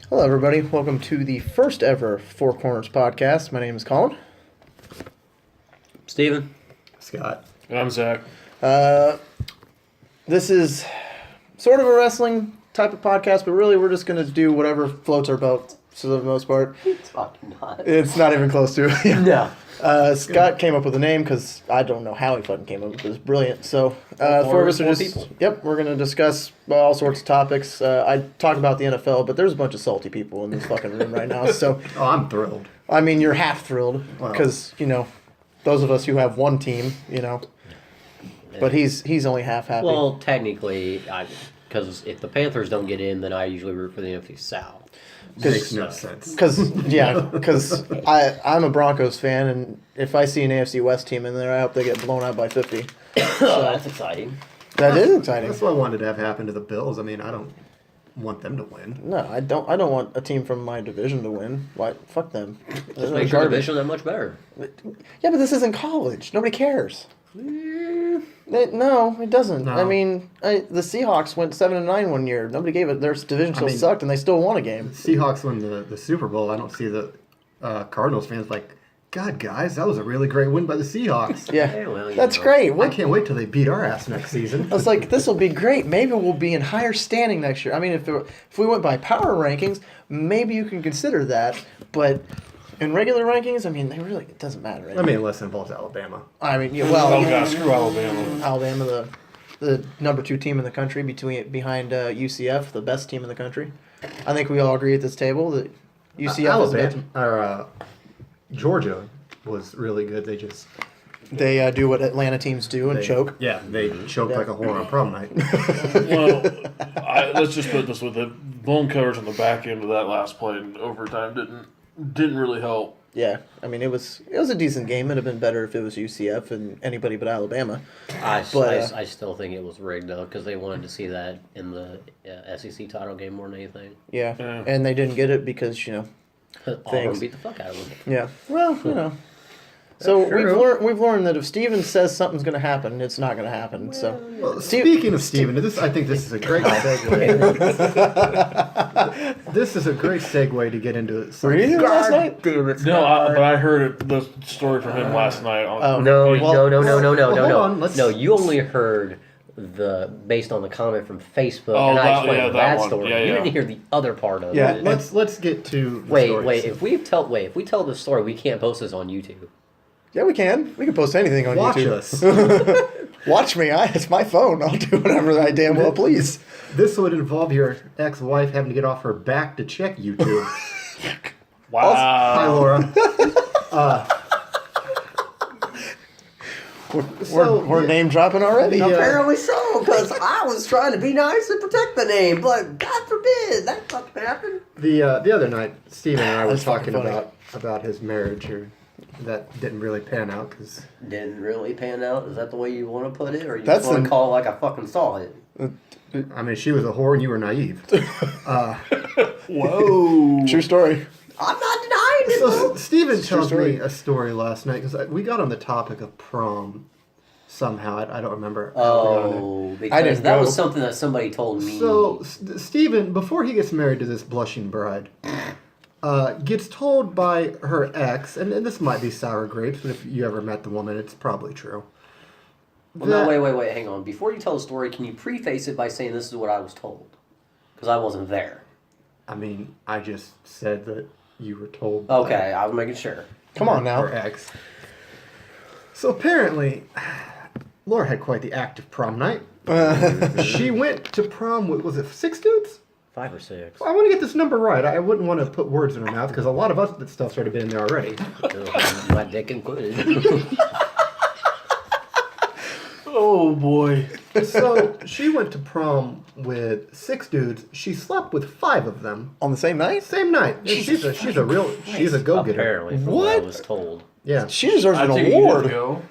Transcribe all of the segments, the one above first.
Hello, everybody. Welcome to the first ever Four Corners podcast. My name is Colin. Steven. Scott. And I'm Zach. This is sort of a wrestling type of podcast, but really we're just going to do whatever floats our boat for the most part. It's fucking not. It's not even close to it. No. Scott came up with a name because I don't know how he fucking came up with it. It's brilliant. So, four of us are just... people. Yep, we're going to discuss all sorts of topics. I talk about the NFL, but there's a bunch of salty people in this fucking room right now. So, Oh, I'm thrilled. I mean, you're half thrilled Wow. because, those of us who have one team, but he's only half happy. Well, technically, because if the Panthers don't get in, then I usually root for the NFC South. Makes no sense. Because I'm a Broncos fan, and if I see an AFC West team in there, I hope they get blown out by 50. So that's exciting. That is exciting. That's what I wanted to have happen to the Bills. I mean, I don't want them to win. No, I don't want a team from my division to win. Why? Fuck them. Just make your division that much better. Yeah, but this isn't college. Nobody cares. No, it doesn't. No. I mean, the Seahawks went 7-9 one year. Nobody gave it. Their division still sucked, and they still won a game. Seahawks win the Super Bowl. I don't see the Cardinals fans like, God, guys, that was a really great win by the Seahawks. Yeah, Yeah, well, that's great. I can't wait till they beat our ass next season. I was like, this will be great. Maybe we'll be in higher standing next year. I mean, if we went by power rankings, maybe you can consider that. But in regular rankings, I mean, it doesn't matter. I mean, unless it involves Alabama. I mean, Oh, God, screw Alabama. Alabama, the number 2 team in the country, behind UCF, the best team in the country. I think we all agree at this table that UCF is the best. Georgia was really good. They do what Atlanta teams do and choke. Yeah, they choked like a whore on prom night. Well, let's just put it this way: the blown coverage on the back end of that last play in overtime didn't really help. Yeah, I mean, it was a decent game. It'd have been better if it was UCF and anybody but Alabama. I still think it was rigged, though, because they wanted to see that in the SEC title game more than anything. Yeah, and they didn't get it because, Auburn beat the fuck out of them. Yeah, well, So we've learned that if Steven says something's going to happen, it's not going to happen. So, Well, speaking of Steven, I think this is a great segue. This is a great segue to get into Were you here last night? No, but I heard the story from him last night. No. hold on, No, you only heard based on the comment from Facebook, and I explained that story. Yeah, you didn't hear the other part of Yeah, it. Let's get to the Wait. stories. If we tell this story, we can't post this on YouTube. Yeah, we can. We can post anything on Watch YouTube. us. Watch me. It's my phone. I'll do whatever I damn well please. This would involve your ex-wife having to get off her back to check YouTube. Wow. Hi, Laura. We're name dropping already. Apparently so, because I was trying to be nice and protect the name, but God forbid that fucking happened. The other night, Steven and I were That's fucking talking funny. about his marriage, or that didn't really pan out because Didn't really pan out. Is that the way you want to put it, or you That's just want the- to call it like I fucking saw it? I mean she was a whore and you were naive. Whoa. True story. I'm not denying it. So Steven tells story. me a story last night because we got on the topic of prom somehow. I don't remember. Oh, I because didn't that go. was something that somebody told me. So Steven, before he gets married to this blushing bride, gets told by her ex, and this might be sour grapes, but if you ever met the woman, it's probably true. Well, no, wait, hang on. Before you tell the story, can you preface it by saying this is what I was told? Because I wasn't there. I mean, I just said that you were told. Okay, I was making sure. Come on now. Her ex. So apparently, Laura had quite the active prom night. She went to prom with, was it 6 dudes? 5 or 6. I want to get this number right. I wouldn't want to put words in her mouth because a lot of us that stuff's already been in there already. My dick included. Oh, boy. So she went to prom with 6 dudes. She slept with 5 of them. On the same night? Same night. She's a go-getter. Apparently, from What? what I was told. Yeah. She deserves an I think you award. did go.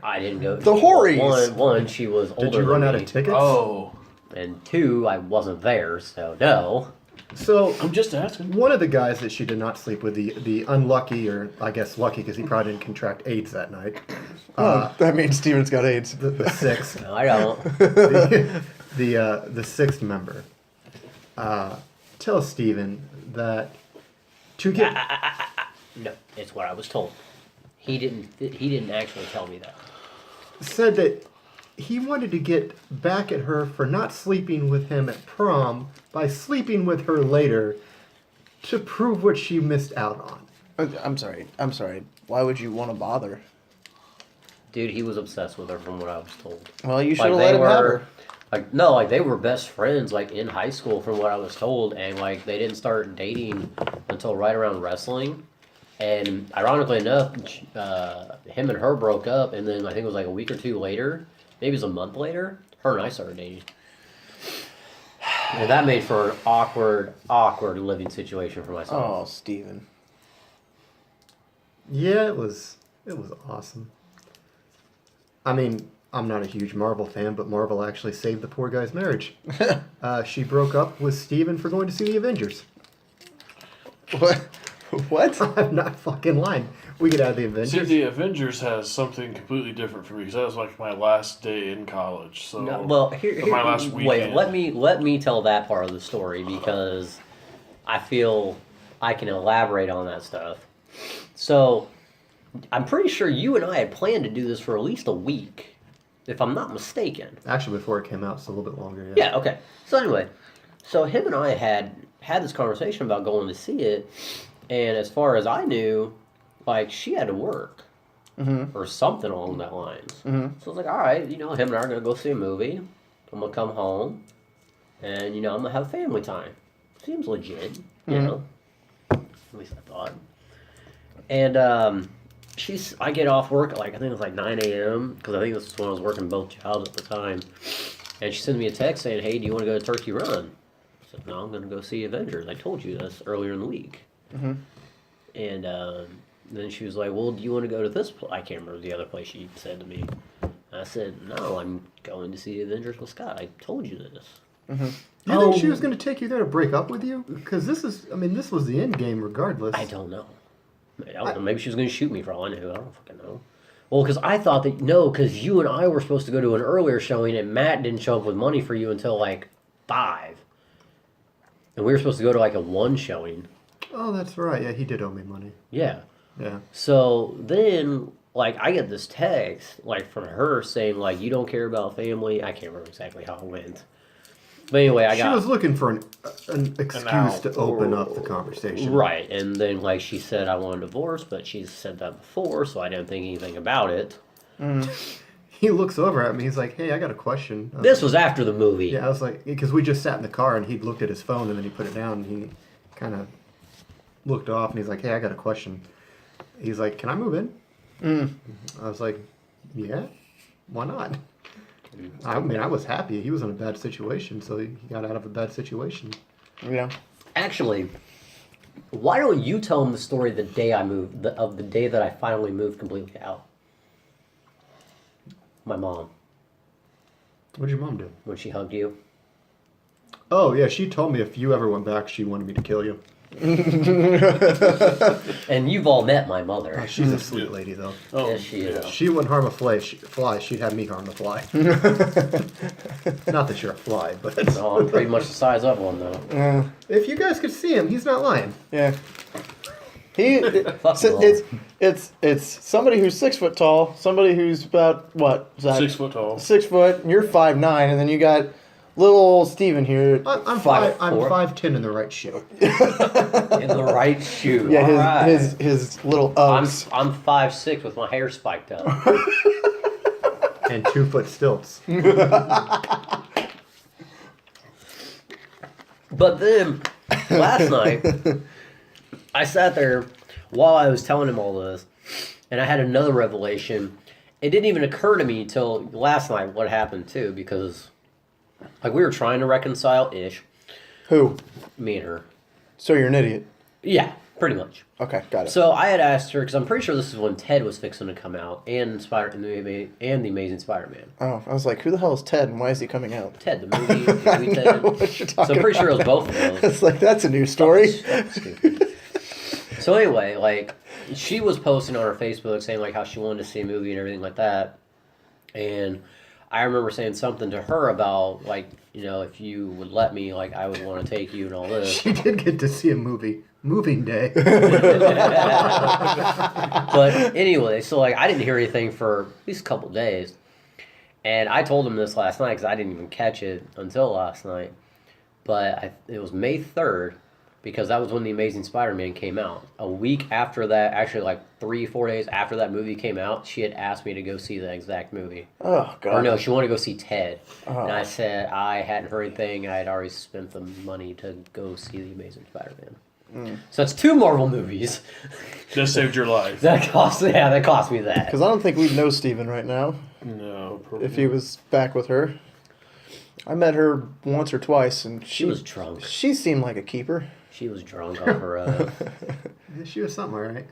I didn't go. The Hories. One, she was older Did you run than out me. of tickets? Oh. And 2, I wasn't there, so no. So I'm just asking. one of the guys that she did not sleep with, the unlucky, or I guess lucky because he probably didn't contract AIDS that night. That means Steven's got AIDS. The sixth, No, I don't. the sixth member. tell Steven that to get No, it's what I was told. He didn't actually tell me that. said that he wanted to get back at her for not sleeping with him at prom by sleeping with her later to prove what she missed out on. I'm sorry. Why would you want to bother? Dude, he was obsessed with her from what I was told. Well, you should Like have they let him have were, her. like no, like they were best friends like in high school from what I was told, and like they didn't start dating until right around wrestling. And ironically enough, him and her broke up, and then I think it was like a week or two later, maybe it was a month later, her and I started dating. And that made for an awkward living situation for myself. Oh, Steven. Yeah, it was awesome. I mean, I'm not a huge Marvel fan, but Marvel actually saved the poor guy's marriage. She broke up with Steven for going to see the Avengers. What? What? I'm not fucking lying. We get out of the See, Avengers. the Avengers has something completely different for me because that was like my last day in college. So No, well, here, my last wait. weekend. Let me tell that part of the story because I feel I can elaborate on that stuff. So, I'm pretty sure you and I had planned to do this for at least a week, if I'm not mistaken. Actually, before it came out, it's a little bit longer. Yeah. Okay. So anyway, so him and I had this conversation about going to see it, and as far as I knew, like she had to work. Or something along that lines. So I was like, all right, him and I are going to go see a movie. I'm going to come home. And, I'm going to have family time. Seems legit, you know. At least I thought. And I get off work at I think it was 9 a.m. Because I think this is when I was working both jobs at the time. And she sent me a text saying, hey, do you want to go to Turkey Run? I said, no, I'm going to go see Avengers. I told you this earlier in the week. And then she was like, well, do you want to go to this place? I can't remember the other place she said to me. I said, no, I'm going to see Avengers with Scott. I told you this. Do you think she was going to take you there to break up with you? Because this was the end game regardless. I don't know. I don't know. Maybe she was going to shoot me for all I knew. I don't fucking know. Well, because I thought that, no, because you and I were supposed to go to an earlier showing, and Matt didn't show up with money for you until 5. And we were supposed to go to a 1 showing. Oh, that's right. Yeah, he did owe me money. Yeah. Yeah. So then, I get this text, from her saying, you don't care about family. I can't remember exactly how it went. But anyway, She was looking for an excuse to open up the conversation. Right, and then, she said, I want a divorce, but she's said that before, so I didn't think anything about it. He looks over at me. He's like, hey, I got a question. This was after the movie. Yeah, I was like, because we just sat in the car and he looked at his phone and then he put it down and he kind of looked off and he's like, hey, I got a question. He's like, can I move in? I was like, yeah, why not? I mean, I was happy. He was in a bad situation, so he got out of a bad situation. Yeah. Actually, why don't you tell him the story the day I moved, of the day that I finally moved completely out? My mom, What'd your mom do? when she hugged you. Oh, yeah, she told me if you ever went back, she wanted me to kill you. And you've all met my mother. Oh, she's a sweet lady, though. Oh, Yes, she is. She wouldn't harm a fly. She'd have me harm the fly. Not that you're a fly, but No, I'm pretty much the size of one, though. if you guys could see him, he's not lying. Yeah. Fuck no. It's somebody who's 6 foot tall, somebody who's about what? Is that 6 foot tall. 6 foot, and you're 5'9", and then you got little old Steven here. I'm 5'4". 5'10" in the right shoe. In the right shoe. Yeah, All right. his little I'm Uggs. 5'6" with my hair spiked up. And 2 foot stilts. But then last night, I sat there while I was telling him all this, and I had another revelation. It didn't even occur to me till last night what happened too, because we were trying to reconcile ish, Who? me and her. So you're an idiot. Yeah, pretty much. Okay, got it. So I had asked her because I'm pretty sure this is when Ted was fixing to come out, and the Amazing Spider-Man. Oh, I was like, who the hell is Ted, and why is he coming out? Ted, the movie. Ted. What you're So I'm pretty sure it was both of those. It's like, that's a new story. Stupid. So anyway, she was posting on her Facebook saying how she wanted to see a movie and everything like that, and I remember saying something to her about, like, you know, if you would let me, like, I would want to take you and all this. She did get to see a movie. Moving day. But anyway, so, like, I didn't hear anything for at least a couple days. And I told him this last night because I didn't even catch it until last night. But it was May 3rd because that was when The Amazing Spider-Man came out. A week after that, actually like 3-4 days after that movie came out, she had asked me to go see the exact movie. Oh, God. Or no, she wanted to go see Ted. Oh. And I said I hadn't heard anything. I had already spent the money to go see The Amazing Spider-Man. So it's 2 Marvel movies. Just saved your life. that cost me that. Because I don't think we'd know Steven right now No, probably. if he was back with her. I met her once or twice, and She was drunk. She seemed like a keeper. She was drunk off her. She was something, all right.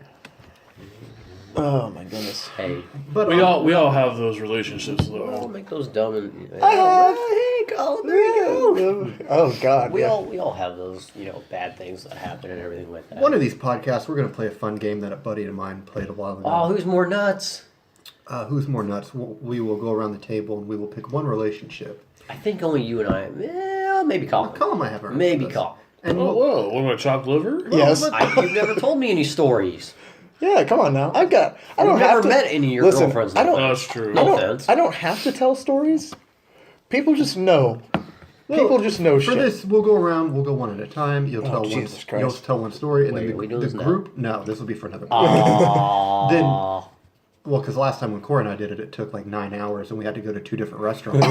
Oh my goodness. Hey, But we all have those relationships don't though. make those dumb and. Hey, Colin, there you go. Oh God. We yeah. all have those, you know, bad things that happen and everything like that. one of these podcasts, we're going to play a fun game that a buddy of mine played a while ago. Oh, who's more nuts? Who's more nuts? We will go around the table and we will pick one relationship. I think only you and I. Maybe Colin. Colin might have heard Maybe of this. Colin. And Oh, whoa! What about chopped liver? Yes. You've never told me any stories. Yeah. Come on now. I don't I've have never to. met any of your Listen, girlfriends. I don't. No, that's true. No offense. I don't have to tell stories. People just know. People just know for shit. this, we'll go around. We'll go one at a time. You'll tell Jesus one. Christ. You'll tell one story, and Wait, are then we doing the this now? group. No, this will be for another. Aww. Then- Well, because last time when Corey and I did it, it took like 9 hours, and we had to go to 2 different restaurants.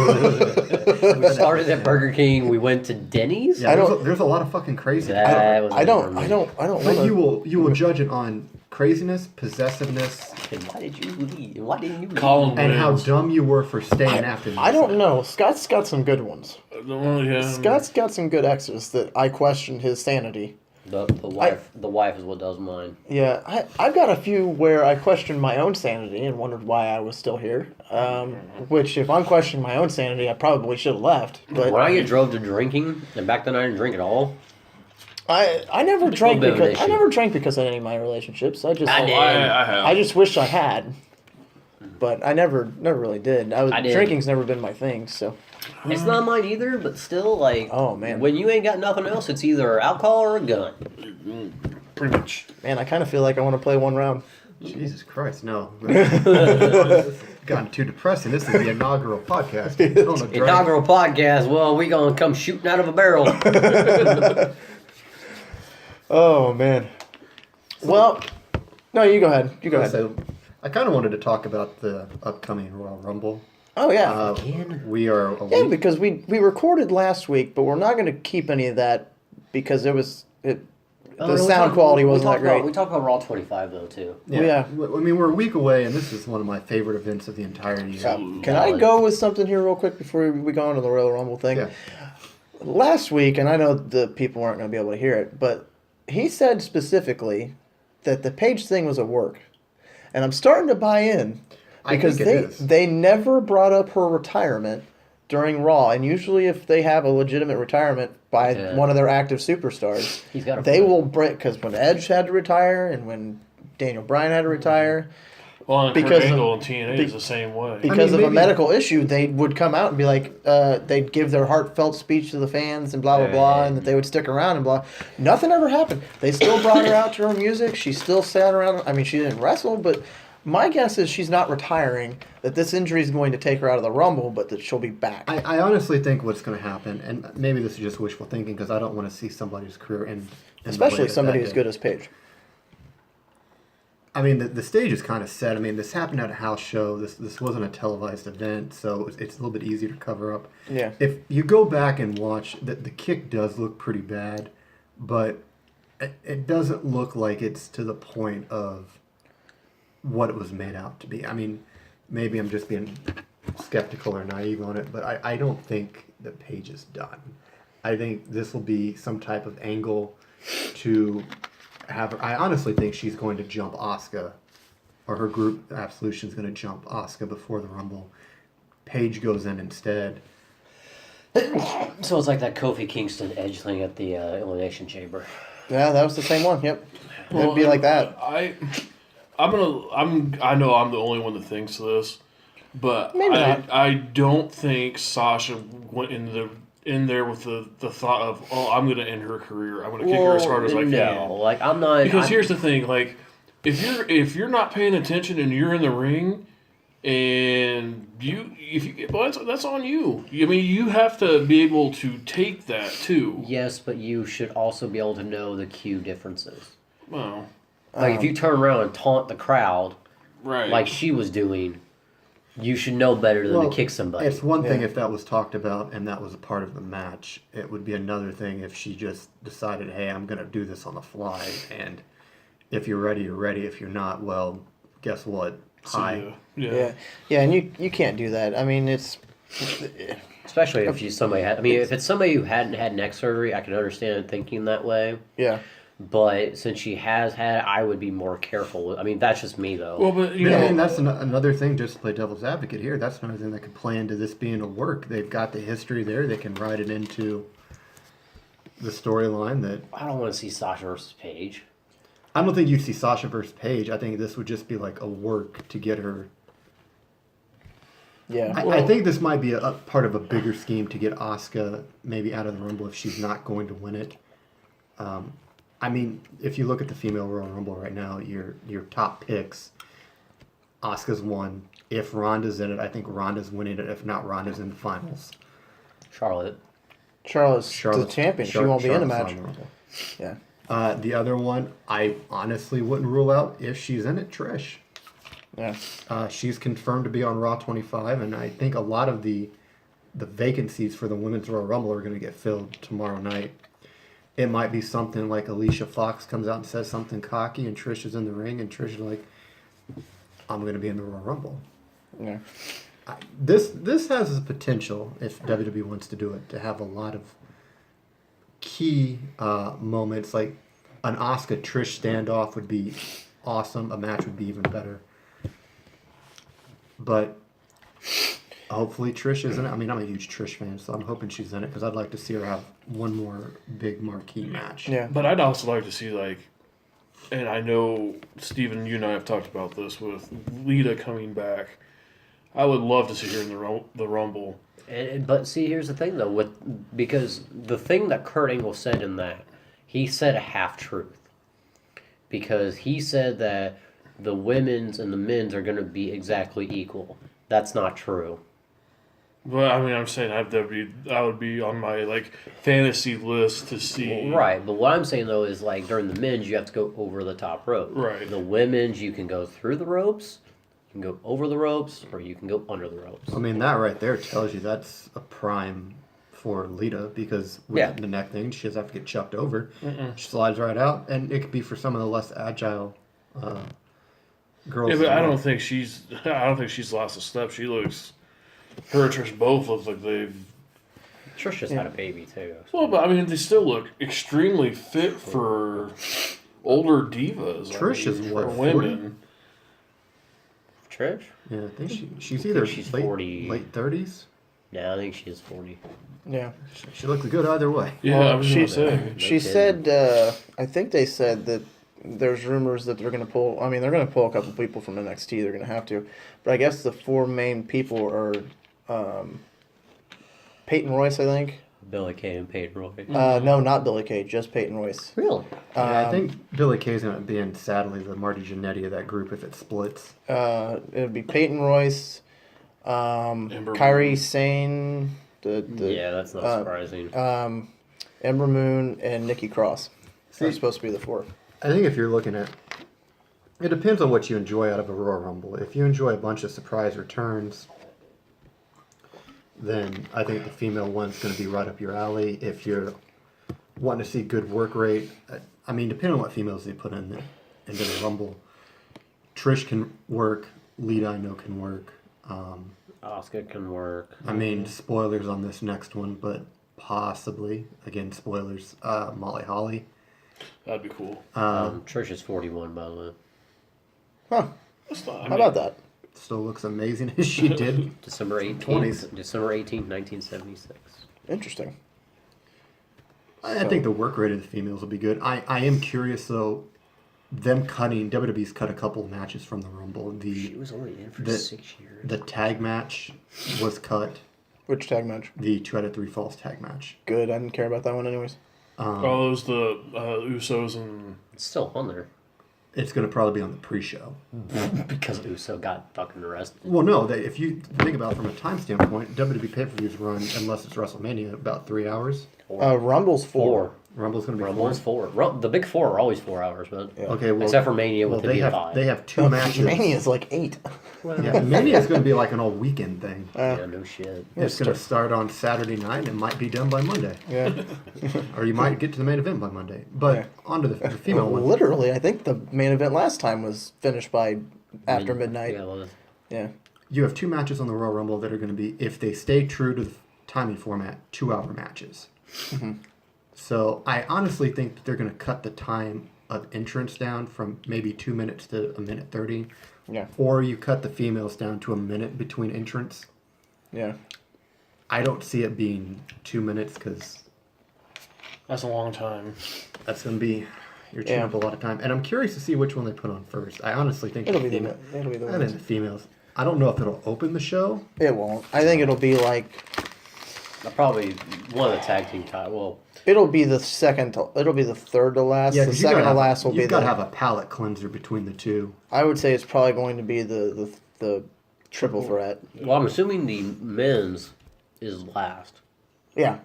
We started at Burger King. We went to Denny's. Yeah, I there's, don't- a, there's a lot of fucking crazy. That was I don't for me. want But to. you will judge it on craziness, possessiveness, And why did you leave? Why didn't you leave? Colin and how wins. dumb you were for staying after this. I don't know. Scott's got some good ones. Well, yeah. Scott's got some good exes that I question his sanity. The wife is what does mine. Yeah, I've got a few where I questioned my own sanity and wondered why I was still here. Which, if I'm questioning my own sanity, I probably should have left. But When I get drove to drinking, and back then I didn't drink at all. I never drank bit of an because of any of my relationships. I just I did. I have. I just wish I had. But I never really did. I did. Drinking's never been my thing. So It's not mine either, but still, like, Oh, man. when you ain't got nothing else, it's either alcohol or a gun. Pretty much. man, I kind of feel like I want to play one round. Jesus Christ, no. It's gotten too depressing. This is the inaugural podcast. I don't know, drag- Inaugural podcast. Well, we gonna come shooting out of a barrel. Oh man. Well, no, you go ahead. You go ahead. So, I kind of wanted to talk about the upcoming Royal Rumble. Oh yeah. Again? We are a Yeah, week. because we recorded last week, but we're not going to keep any of that because the sound quality wasn't that great. We talked about Raw 25 though too. Yeah. I mean, we're a week away, and this is one of my favorite events of the entire year. Can I go with something here real quick before we go on to the Royal Rumble thing? Yeah. Last week, and I know the people aren't going to be able to hear it, but he said specifically that the Paige thing was a work. And I'm starting to buy in I because think it is. they never brought up her retirement during Raw. And usually if they have a legitimate retirement by Yeah. one of their active superstars, He's got a they point. will break, because when Edge had to retire and when Daniel Bryan had to retire, Well, and Because Kurt of- Angle and TNA be- is the same way. because of a maybe- medical issue, they would come out and be like, they'd give their heartfelt speech to the fans and blah, blah, blah, and that they would stick around and blah. Nothing ever happened. They still brought her out to her music. She still sat around. I mean, she didn't wrestle, but my guess is she's not retiring, that this injury is going to take her out of the Rumble, but that she'll be back. I honestly think what's going to happen, and maybe this is just wishful thinking because I don't want to see somebody's career end. Especially somebody as good as Paige. I mean, the stage is kind of set. I mean, this happened at a house show. This wasn't a televised event, so it's a little bit easier to cover up. Yeah. If you go back and watch, the kick does look pretty bad, but it doesn't look like it's to the point of what it was made out to be. I mean, maybe I'm just being skeptical or naive on it, but I don't think that Paige is done. I think this will be some type of angle to have her. I honestly think she's going to jump Asuka, or her group Absolution is going to jump Asuka before the Rumble. Paige goes in instead. So it's like that Kofi Kingston Edge thing at the Elimination Chamber. Yeah, that was the same one. Yep. It'd be like that. I know I'm the only one that thinks this, But Maybe not. I don't think Sasha went in there with the thought of, oh, I'm going to end her career. I'm going to kick her as hard as I can. No, like I'm not. Because here's the thing, like if you're not paying attention and you're in the ring, and well, that's on you. I mean, you have to be able to take that too. Yes, but you should also be able to know the cue differences. Well, Like if you turn around and taunt the crowd, right? like she was doing, you should know better than to kick somebody. It's one thing if that was talked about and that was a part of the match. It would be another thing if she just decided, hey, I'm going to do this on the fly. And if you're ready, you're ready. If you're not, well, guess what? Hi. Yeah, and you can't do that. I mean, it's Especially if she's somebody. I mean, if it's somebody who hadn't had neck surgery, I can understand thinking that way. yeah. But since she has had it, I would be more careful. I mean, that's just me, though. Well, but I mean, that's another thing, just to play devil's advocate here, that's another thing that could play into this being a work. They've got the history there. They can write it into the storyline that... I don't want to see Sasha versus Paige. I don't think you'd see Sasha versus Paige. I think this would just be like a work to get her... Yeah. I think this might be a part of a bigger scheme to get Asuka maybe out of the Rumble if she's not going to win it. I mean, if you look at the female Royal Rumble right now, your top picks, Asuka's won. If Ronda's in it, I think Ronda's winning it. If not, Ronda's in the finals. Charlotte. Charlotte's the champion. She won't be in the match. on the Rumble. Yeah. The other one, I honestly wouldn't rule out if she's in it, Trish. Yeah. She's confirmed to be on Raw 25, and I think a lot of the vacancies for the Women's Royal Rumble are going to get filled tomorrow night. It might be something like Alicia Fox comes out and says something cocky, and Trish is in the ring, and Trish is like, I'm going to be in the Royal Rumble. Yeah. This has the potential, if WWE wants to do it, to have a lot of key moments. Like an Asuka Trish standoff would be awesome. A match would be even better. But hopefully Trish is in it. I mean, I'm a huge Trish fan, so I'm hoping she's in it because I'd like to see her have one more big marquee match. Yeah. But I'd also like to see, like, and I know, Steven, you and I have talked about this with Lita coming back. I would love to see her in the Rumble. But see, here's the thing, though, because the thing that Kurt Angle said in that, he said a half-truth. Because he said that the women's and the men's are going to be exactly equal. That's not true. Well, I mean, I'm saying I would be on my, like, fantasy list to see. Right, but what I'm saying, though, is, like, during the men's, you have to go over the top rope. Right. The women's, you can go through the ropes, you can go over the ropes, or you can go under the ropes. I mean, that right there tells you that's a prime for Lita because with the neck thing, she doesn't have to get chucked over. She slides right out, and it could be for some of the less agile girls. Yeah, but I don't think she's lost a step. She looks, her and Trish both look like they've. Trish just had a baby, too. Well, but I mean, they still look extremely fit for older divas. Trish is for what, women. Trish? Yeah, I think she's either she's late 40. late 30s. No, I think she is 40. Yeah. She looks good either way. Yeah, Well, I was going to say. She said, I think they said that there's rumors that they're going to pull, I mean, they're going to pull a couple people from NXT. They're going to have to. But I guess the four main people are Peyton Royce, I think. Billy Kay and Peyton Royce. No, not Billy Kay, just Peyton Royce. Really? Yeah, I think Billy Kay's going to be in, sadly, the Marty Jannetty of that group if it splits. It would be Peyton Royce, Kairi Sane, yeah, that's not surprising. Ember Moon, and Nikki Cross. They're supposed to be the four. I think if you're looking at... It depends on what you enjoy out of a Royal Rumble. If you enjoy a bunch of surprise returns, then I think the female one's going to be right up your alley. If you're wanting to see good work rate, I mean, depending on what females they put into the Rumble, Trish can work, Lita I know can work. Asuka can work. I mean, spoilers on this next one, but possibly, again, spoilers, Molly Holly. That'd be cool. Trish is 41, by the way. Huh. How about that? Still looks amazing as she did. December 18th, 20s. December 18th, 1976. Interesting. I think the work rate of the females will be good. I am curious, though, WWE's cut a couple matches from the Rumble. She was only in for the- 6 years. The tag match was cut. Which tag match? The 2 out of 3 falls tag match. Good. I didn't care about that one anyways. Oh, it was the Usos and It's still on there. It's going to probably be on the pre-show. Because Uso got fucking arrested. Well, no, if you think about it from a time standpoint, WWE pay-per-views run, unless it's WrestleMania, about 3 hours. Rumble's 4. Rumble's going to be Rumble's 4. The big 4 are always 4 hours, man. Yeah. Okay, well, Except for Mania, which could they be have 5. they have 2 matches. Mania's like 8. Yeah, Mania is going to be like an all weekend thing. Yeah, no shit. It's going to start on Saturday night and it might be done by Monday. Yeah. Or you might get to the main event by Monday. But Yeah. onto the female one. Literally, I think the main event last time was finished by after midnight. Yeah, well, Yeah. You have 2 matches on the Royal Rumble that are going to be, if they stay true to the timing format, 2-hour matches. So I honestly think that they're going to cut the time of entrance down from maybe 2 minutes to 1:30. Yeah. Or you cut the females down to a minute between entrance. Yeah. I don't see it being 2 minutes because that's a long time. that's going to be, you're chewing Yeah. up a lot of time. And I'm curious to see which one they put on first. I honestly think It'll the be the female- it'll be the I think ones. the females. I don't know if it'll open the show. It won't. I think it'll be like probably one of the tag team titles. Well, it'll be the second. It'll be the third to last. The 'cause second to last will be you've got to the. have a palate cleanser between the two. I would say it's probably going to be the triple threat. well, I'm assuming the men's is last. Yeah,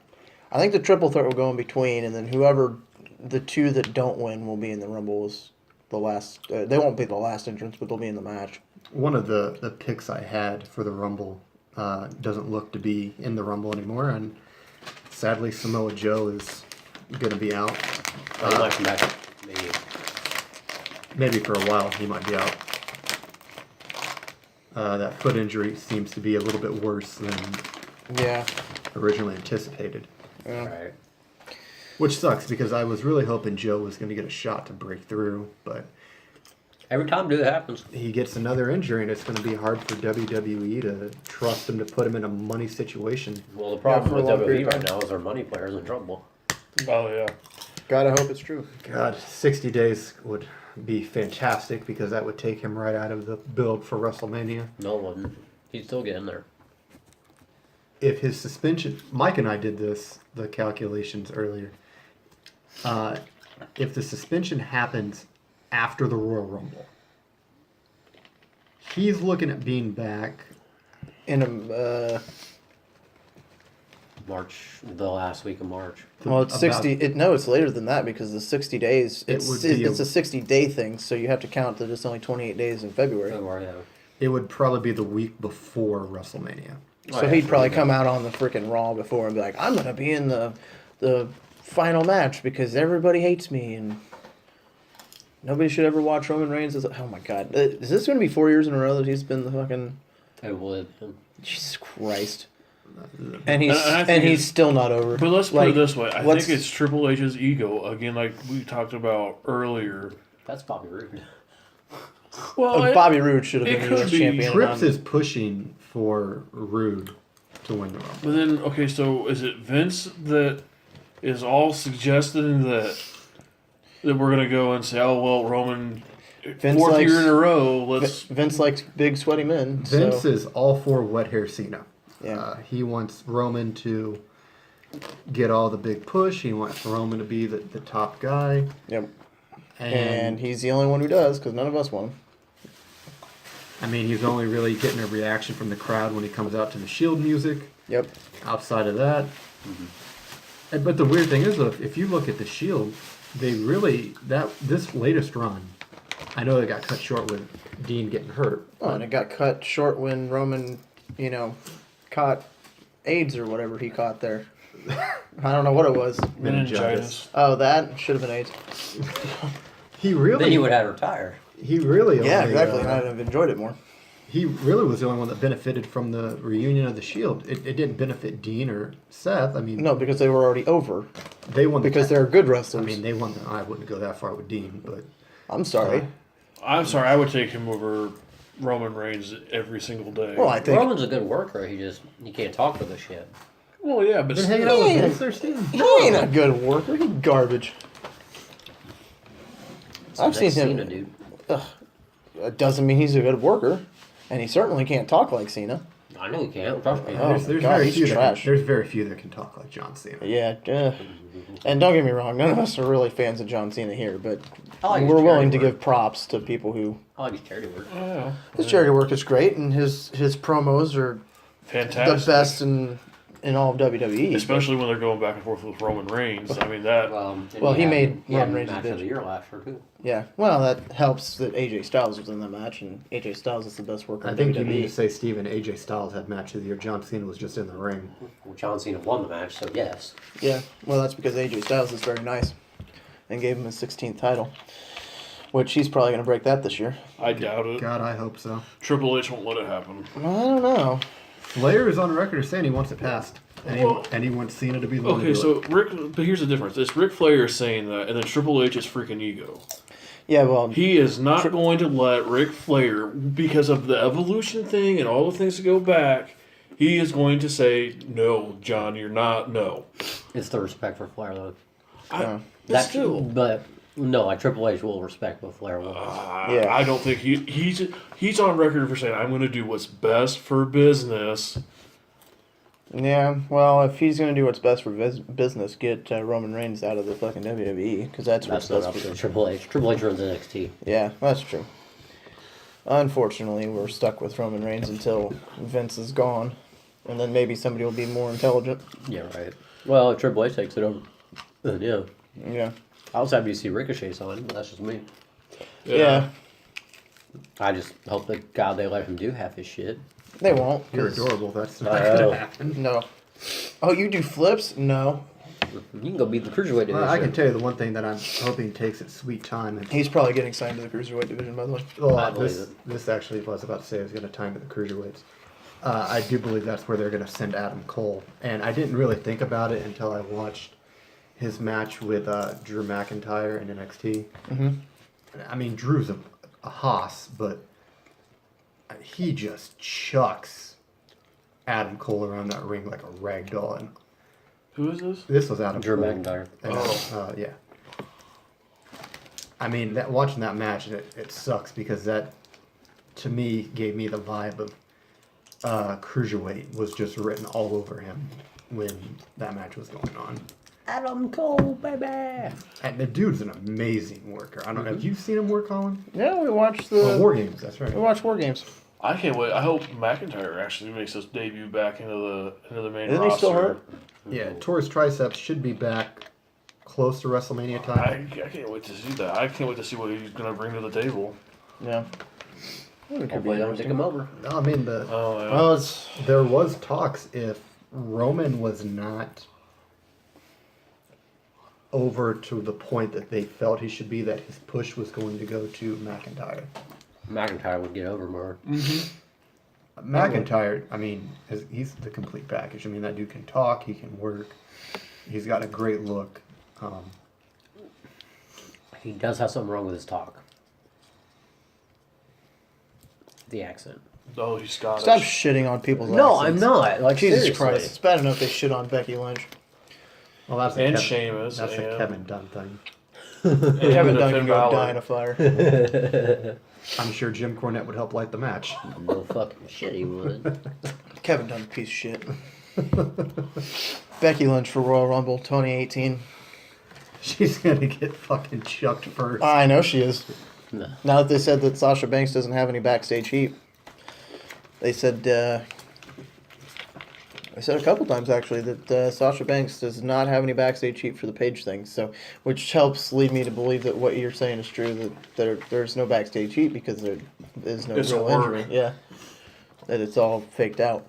I think the triple threat will go in between, and then whoever the 2 that don't win will be in the Rumble as the last. They won't be the last entrance, but they'll be in the match. One of the picks I had for the Rumble doesn't look to be in the Rumble anymore, and sadly Samoa Joe is going to be out. I might come back. Maybe. Maybe for a while he might be out. That foot injury seems to be a little bit worse than Yeah. originally anticipated. Yeah. Right. Which sucks because I was really hoping Joe was going to get a shot to break through, but Every time dude, it happens. he gets another injury and it's going to be hard for WWE to trust him to put him in a money situation. Well, the problem for with a long WWE period of right now is our money players in trouble. Oh yeah. Gotta hope it's true. God, 60 days would be fantastic because that would take him right out of the build for WrestleMania. No one. He's still getting there. If his suspension, Mike and I did the calculations earlier. If the suspension happens after the Royal Rumble, he's looking at being back. In a March, the last week of March. well, it's about- 60. No, it's later than that because the 60 days. It's would be it's a 60-day thing, so you have to count that it's only 28 days in February. February, yeah. It would probably be the week before WrestleMania. So Oh, yeah, he'd probably yeah. come out on the freaking Raw before and be like, "I'm gonna be in the final match because everybody hates me and nobody should ever watch Roman Reigns." Oh my God, is this gonna be 4 years in a row that he's been the fucking It would. Jesus Christ? And he's And I think and he's it's- still not over. But let's put Like, it this way: I what's- think it's Triple H's ego again, like we talked about earlier. That's Bobby Roode. Well, Bobby Roode should have it been could U.S. be. champion. Trips and is pushing for Rude to win the Rumble. But then, okay, so is it Vince that is all suggesting that we're gonna go and say, "Oh well, Roman, Vince fourth likes- year in a row, let's." Vince likes big sweaty men. Vince so, is all for wet hair Cena. Yeah. He wants Roman to get all the big push. He wants Roman to be the top guy. yep. And, And he's the only one who does because none of us want him. I mean, he's only really getting a reaction from the crowd when he comes out to the Shield music. Yep. Outside of that. But the weird thing is, though, if you look at the Shield, they really, this latest run, I know they got cut short with Dean getting hurt. Oh, and it got cut short when Roman, caught AIDS or whatever he caught there. I don't know what it was. Meningitis. Oh, that should have been AIDS. He really, Then he would have retired. he really, Yeah, only, exactly. I'd have enjoyed it more. he really was the only one that benefited from the reunion of the Shield. It didn't benefit Dean or Seth. I mean, No, because they were already over. they won Because the, they're good I wrestlers. mean, they won the. I wouldn't go that far with Dean, but I'm sorry. I'm sorry, I would take him over Roman Reigns every single day. Well, I think Roman's a good worker. He can't talk for the shit. Well, yeah, but been hanging out with Yeah. Vince there, Steve. he ain't a good worker. He's garbage. I've seen him. Cena, dude. It doesn't mean he's a good worker, and he certainly can't talk like Cena. I know he can't. Trust me. Oh, There's God, very he's few. trash. There's very few that can talk like John Cena. Yeah, and don't get me wrong, none of us are really fans of John Cena here, but I like his we're willing to charity work. give props to people who. I like his charity work. Yeah. His charity work is great, and his promos are Fantastic. the best in all of WWE. Especially when they're going back and forth with Roman Reigns. I mean, that. And Well, he had- made he had Roman Reigns match a of bitch. the year last year too. Yeah, well, that helps that AJ Styles was in that match, and AJ Styles is the best worker I in think you need to WWE. say Steven AJ Styles had match of the year. John Cena was just in the ring. Well, John Cena won the match, so yes. Yeah, well, that's because AJ Styles is very nice and gave him his 16th title, which he's probably going to break that this year. I doubt it. God, I hope so. Triple H won't let it happen. Well, I don't know. Flair is on record as saying he wants it passed. And he wants Cena to be the one to Okay, do so it. but here's the difference. It's Ric Flair saying that, and then Triple H is freaking ego. Yeah, well, He is not going to let Ric Flair, because of the evolution thing and all the things that go back, he is going to say, no, John, you're not, no. It's the respect for Flair though. Yeah. That's still. But no, like Triple H will respect what Flair will. Yeah. I don't think he's on record for saying, I'm going to do what's best for business. yeah, well, if he's going to do what's best for business, get Roman Reigns out of the fucking WWE, because that's what's That's not best up for. to Triple H. Triple H runs NXT. Yeah, that's true. Unfortunately, we're stuck with Roman Reigns until Vince is gone, and then maybe somebody will be more intelligent. Yeah, right. Well, if Triple H takes it over, then yeah. Yeah. I was happy to see Ricochet sign, but that's just me. Yeah. I just hope that God they let him do half his shit. They won't. You're 'cause- adorable. That's not Oh. going to happen. No. Oh, you do flips? No. You can go beat the cruiserweight division. Well, I can tell you the one thing that I'm hoping takes its sweet time. And, He's probably getting signed to the Cruiserweight division, by the way. I believe this actually was about to say I was going to time to the cruiserweights. I do believe that's where they're going to send Adam Cole. And I didn't really think about it until I watched his match with Drew McIntyre in NXT. Mm-hmm. I mean, Drew's a hoss, but he just chucks Adam Cole around that ring like a rag doll. And Who is this? this was Adam Drew Cole. McIntyre. And, yeah. I mean, watching that match, it sucks because that, to me, gave me the vibe of Cruiserweight was just written all over him when that match was going on. Adam Cole, baby. And the dude's an amazing worker. I don't know. Have you seen him work, Colin? Yeah, we watched Oh, War Games, that's right. we watched War Games. I can't wait. I hope McIntyre actually makes his debut back into the main Isn't roster. he still hurt? Yeah, tore his triceps, should be back close to WrestleMania time. I can't wait to see that. I can't wait to see what he's going to bring to the table. Yeah. Well, it could be Hopefully they don't take interesting. him over. No, I mean, Oh, yeah. Well, it's there was talks if Roman was not over to the point that they felt he should be, that his push was going to go to McIntyre. McIntyre would get over more. McIntyre, I mean, he's the complete package. I mean, that dude can talk, he can work, he's got a great look. He does have something wrong with his talk. The accent. Oh, he's Scottish. stop shitting on people's No, accents. I'm not. Like Jesus seriously. Christ, it's bad enough they shit on Becky Lynch. Well, that's a And Kevin, Sheamus, That's a and- Kevin Dunn thing. And Kevin the Dunn Finn can go Balor. die in a fire. I'm sure Jim Cornette would help light the match. No fucking shit he would. Kevin Dunn, piece of shit. Becky Lynch for Royal Rumble 2018. She's gonna get fucking chucked first. I know she is. No. Now that they said that Sasha Banks doesn't have any backstage heat, they said a couple times actually that Sasha Banks does not have any backstage heat for the Paige thing. So, which helps lead me to believe that what you're saying is true. That there's no backstage heat because there is no It's real a work. injury. Yeah, that it's all faked out.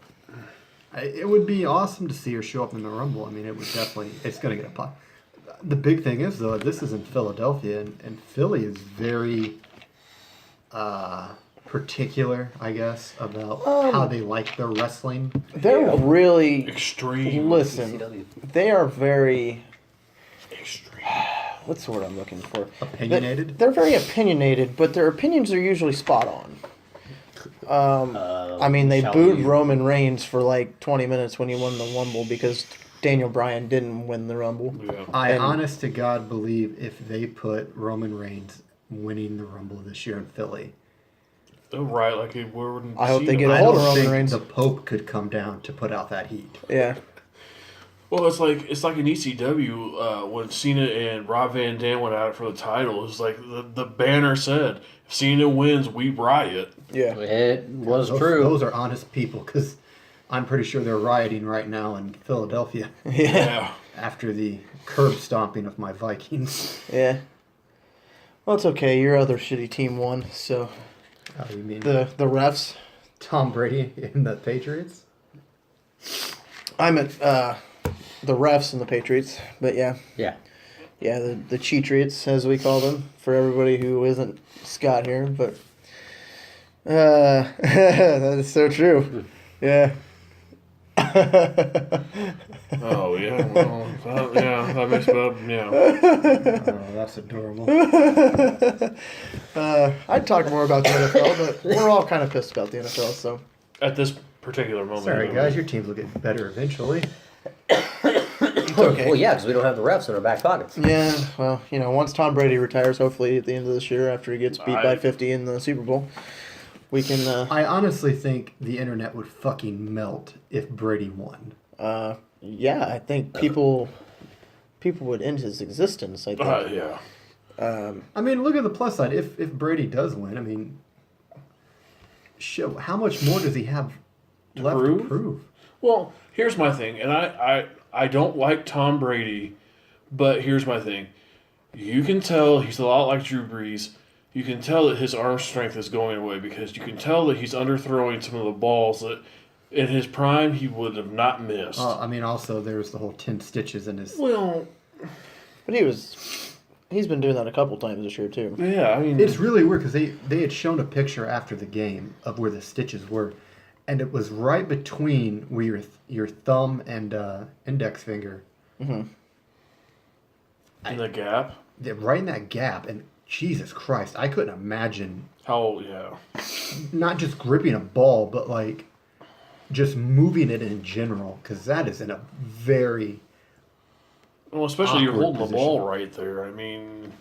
It would be awesome to see her show up in the Rumble. I mean, it would definitely. It's gonna get a pop. The big thing is though, this is in Philadelphia, and Philly is very particular, I guess, about how they like their wrestling. They're really Extreme. listen. ECW. They are very. Extreme. What's the word I'm looking for? Opinionated? They're very opinionated, but their opinions are usually spot on. I mean, they shall booed we- Roman Reigns for like 20 minutes when he won the Rumble because Daniel Bryan didn't win the Rumble. Yeah. I And- honest to God believe if they put Roman Reigns winning the Rumble this year in Philly. Oh, right, like we wouldn't. I hope they get a I hold don't of Roman think Reigns. the Pope could come down to put out that heat. Yeah. Well, it's like in ECW when Cena and Rob Van Dam went at it for the title. It's like the banner said, "If Cena wins, we riot." Yeah. It was Those, true. Those are honest people, because I'm pretty sure they're rioting right now in Philadelphia Yeah. after the curb stomping of my Vikings. Yeah. Well, it's okay. Your other shitty team won, so Oh, you mean the refs. Tom Brady and the Patriots? I meant the refs and the Patriots, but yeah. Yeah. Yeah, the Cheatriots, as we call them, for everybody who isn't Scott here, but that is so true. Yeah. Oh yeah. Well, that makes yeah. Oh, that's adorable. I'd talk more about the NFL, but we're all kind of pissed about the NFL, so. At this particular moment. Sorry, guys, your teams will get better eventually. Okay. Well, yeah, because we don't have the refs in our back pockets. Yeah, well, once Tom Brady retires, hopefully at the end of this year, after he gets beat by 50 in the Super Bowl, we can. I honestly think the internet would fucking melt if Brady won. Yeah, I think people would end his existence. I think. Yeah. I mean, look at the plus side. If Brady does win, I mean, how much more does he have left to prove? Well, here's my thing, and I don't like Tom Brady, but here's my thing. You can tell he's a lot like Drew Brees. You can tell that his arm strength is going away because you can tell that he's underthrowing some of the balls that in his prime he would have not missed. I mean, also there's the whole 10 stitches in his. Well, but he's been doing that a couple times this year too. yeah, I mean, It's really weird because they had shown a picture after the game of where the stitches were, and it was right between where your thumb and index finger. Mm-hmm. in the gap. Right in that gap, and Jesus Christ, I couldn't imagine Yeah. not just gripping a ball, but like just moving it in general, because that is in a very Well, especially you're awkward holding position. the ball right there. I mean,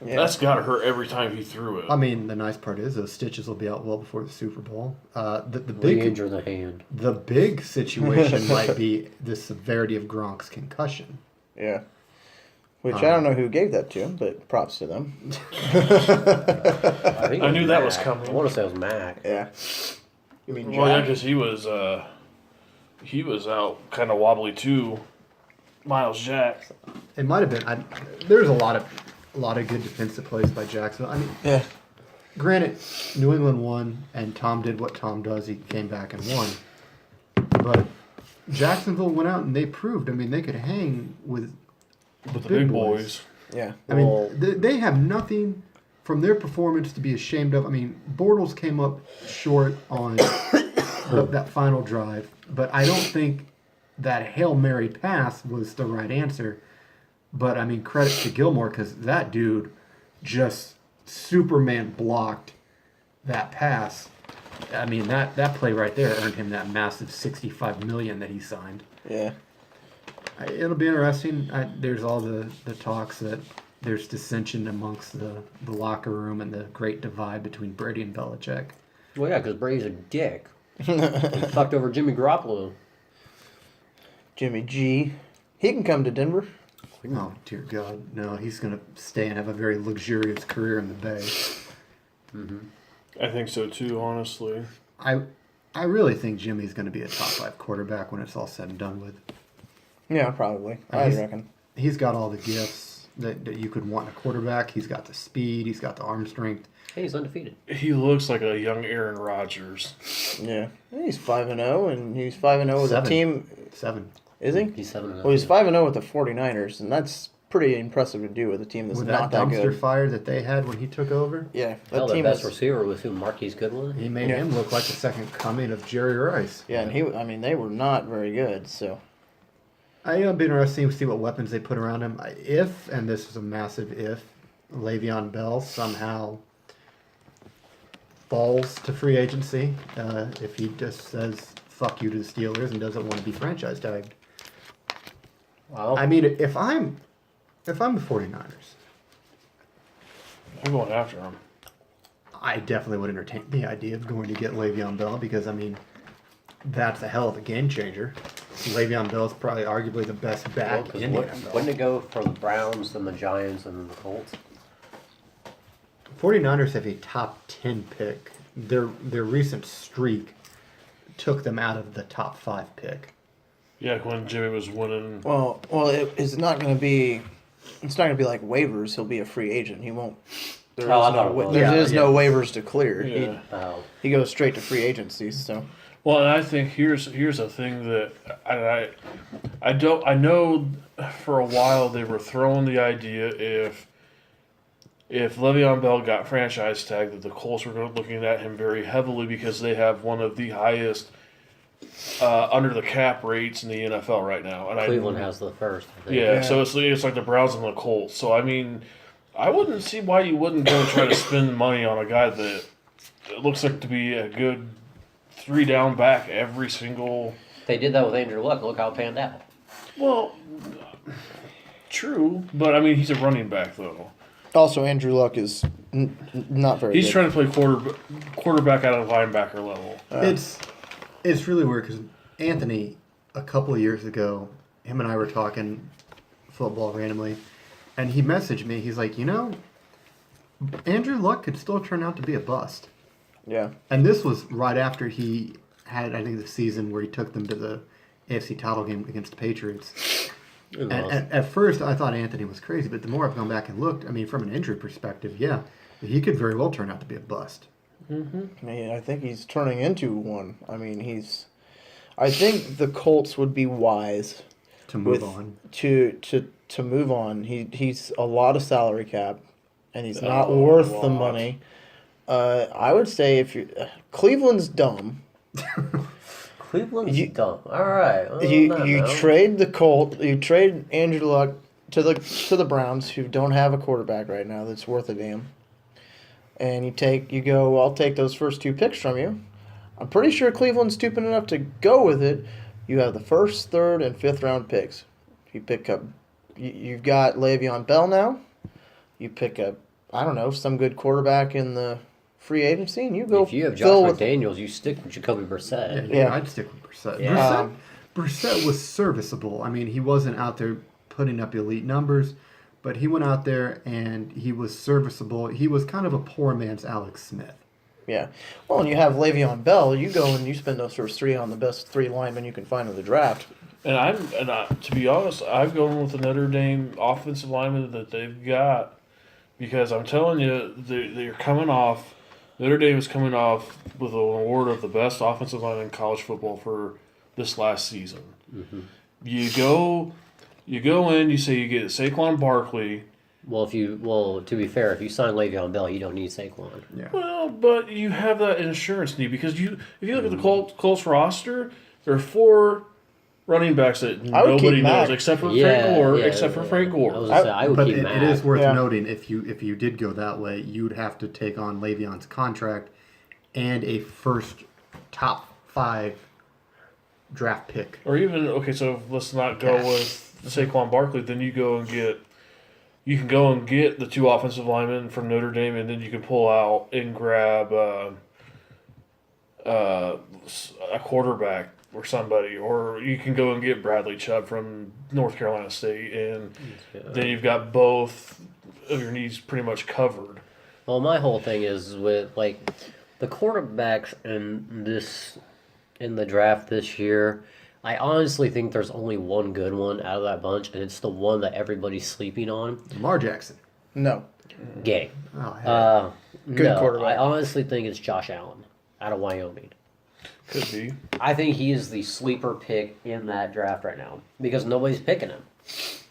Yeah. that's got to hurt every time he threw it. I mean, the nice part is those stitches will be out well before the Super Bowl. The We big injure the hand. the big situation might be the severity of Gronk's concussion. Yeah. Which I don't know who gave that to him, but props to them. I, think it I knew that Mac. was coming. I want to say it was Mac. Yeah. You mean Well, yeah, Jack? because he was out kind of wobbly too. Miles Jack. It might have been. There's a lot of good defensive plays by Jacksonville. I mean, Yeah. granted, New England won, and Tom did what Tom does. He came back and won. But Jacksonville went out and they proved. I mean, they could hang with With the big boys. Yeah. I mean, they have nothing from their performance to be ashamed of. I mean, Bortles came up short on that final drive, but I don't think that Hail Mary pass was the right answer. But, I mean, credit to Gilmore, because that dude just Superman blocked that pass. I mean, that play right there earned him that massive $65 million that he signed. Yeah. It'll be interesting. There's all the talks that there's dissension amongst the locker room and the great divide between Brady and Belichick. Well, yeah, because Brady's a dick. He fucked over Jimmy Garoppolo. Jimmy G. He can come to Denver. Oh, dear God. No, he's going to stay and have a very luxurious career in the Bay. I think so too, honestly. I really think Jimmy's going to be a top 5 quarterback when it's all said and done with. Yeah, probably. I reckon. He's got all the gifts that you could want in a quarterback. He's got the speed. He's got the arm strength. Hey, he's undefeated. He looks like a young Aaron Rodgers. Yeah. He's 5-0, and he's 5-0 with a 7. team. 7. Is he? He's 7-0. Well, he's 5-0 with the 49ers, and that's pretty impressive to do with a team that's With not that that dumpster good. fire that they had when he took over, Yeah, Hell, that the team best is. receiver was who? Marquise Goodwin? he made him look like the second coming of Jerry Rice. Yeah, and they were not very good. So It'll be interesting to see what weapons they put around him. If, and this is a massive if, Le'Veon Bell somehow falls to free agency, if he just says fuck you to the Steelers and doesn't want to be franchise tagged. Well, I mean, if I'm the 49ers, I'm going after him. I definitely would entertain the idea of going to get Le'Veon Bell because, I mean, that's a hell of a game changer. Le'Veon Bell is probably arguably the best back in the NFL. Wouldn't it go for the Browns, then the Giants, and then the Colts? 49ers have a top 10 pick. Their recent streak took them out of the top 5 pick. Yeah, when Jimmy was winning. Well, it's not going to be. It's not going to be like waivers. He'll be a free agent. He won't. There Oh, I is thought it was. no waivers to clear. Yeah. He goes straight to free agency. So. Well, and I think here's a thing that I know for a while they were throwing the idea if Le'Veon Bell got franchise tagged that the Colts were looking at him very heavily because they have one of the highest under the cap rates in the NFL right now. And Cleveland has the first. I think. Yeah, so it's like the Browns and the Colts. So I mean, I wouldn't see why you wouldn't go and try to spend money on a guy that looks like to be a good 3-down back every single. They did that with Andrew Luck. Look how it panned out. Well, true, but I mean he's a running back though. Also, Andrew Luck is not very. He's good. trying to play quarterback at a linebacker level. It's really weird because Anthony, a couple of years ago, him and I were talking football randomly, and he messaged me. He's like, Andrew Luck could still turn out to be a bust. Yeah. And this was right after he had, I think, the season where he took them to the AFC title game against the Patriots. And at first, I thought Anthony was crazy, but the more I've gone back and looked, I mean, from an injury perspective, yeah, he could very well turn out to be a bust. Mm-hmm. I think he's turning into one. I mean, I think the Colts would be wise to move on. To move on. He's a lot of salary cap, and he's not worth the money. I would say Cleveland's dumb. Cleveland's dumb. All right. Well, you trade you trade Andrew Luck to the Browns, who don't have a quarterback right now that's worth a damn. And I'll take those first 2 picks from you. I'm pretty sure Cleveland's stupid enough to go with it. You have the 1st, 3rd, and 5th round picks. You pick up, you've got Le'Veon Bell now. You pick up, I don't know, some good quarterback in the free agency, and you go. If you have Josh McDaniels, you stick with Jacoby Brissett. Yeah, I'd stick with Brissett. Yeah. Brissett was serviceable. I mean, he wasn't out there putting up elite numbers, but he went out there and he was serviceable. He was kind of a poor man's Alex Smith. Yeah. Well, and you have Le'Veon Bell. You go and you spend those first 3 on the best 3 linemen you can find in the draft. And to be honest, I've gone with the Notre Dame offensive lineman that they've got because I'm telling you, they're coming off. Notre Dame is coming off with an award of the best offensive line in college football for this last season. Mm-hmm. You go in, you say you get Saquon Barkley. Well, to be fair, if you sign Le'Veon Bell, you don't need Saquon. Yeah. Well, but you have that insurance need because if you look at the Colts roster, there are 4 running backs that nobody knows except for Frank Gore. Frank Gore. I would keep But Mack. it is worth noting if you did go that way, you'd have to take on Le'Veon's contract and a first top 5 draft pick. Or even so let's not go with Saquon Barkley. Then you can go and get the 2 offensive linemen from Notre Dame, and then you can pull out and grab a quarterback or somebody, or you can go and get Bradley Chubb from North Carolina State, and then you've got both of your needs pretty much covered. Well, my whole thing is with the quarterbacks in the draft this year. I honestly think there's only one good one out of that bunch, and it's the one that everybody's sleeping on. Lamar Jackson. No. Gay. Good quarterback. I honestly think it's Josh Allen out of Wyoming. Could be. I think he is the sleeper pick in that draft right now because nobody's picking him.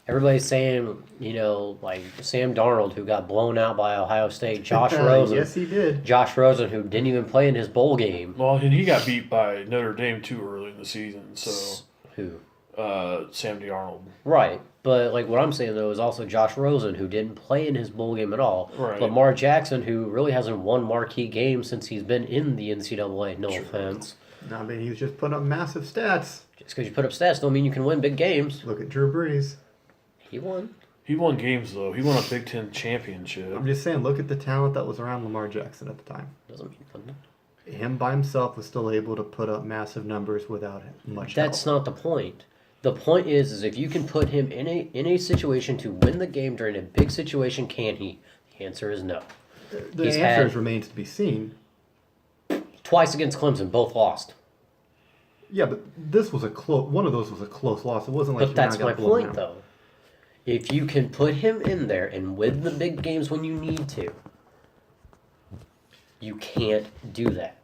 Everybody's saying, Sam Darnold, who got blown out by Ohio State, Josh Rosen. Yes, he did. Josh Rosen, who didn't even play in his bowl game. Well, and he got beat by Notre Dame too early in the season. So who? Sam Darnold. Right. But what I'm saying though is also Josh Rosen, who didn't play in his bowl game at all. Right. Lamar Jackson, who really hasn't won marquee games since he's been in the NCAA. No offense. No, I mean, he was just putting up massive stats. Just because you put up stats don't mean you can win big games. Look at Drew Brees. He won. He won games though. He won a Big Ten championship. I'm just saying, look at the talent that was around Lamar Jackson at the time. Doesn't mean nothing. Him by himself was still able to put up massive numbers without much That's help. not the point. The point is if you can put him in a situation to win the game during a big situation, can he? The answer is no. The He's answer had- remains to be seen. Twice against Clemson, both lost. Yeah, but this was a close. One of those was a close loss. It wasn't like But that's you're my not gonna blow point, them out. though. If you can put him in there and win the big games when you need to, you can't do that.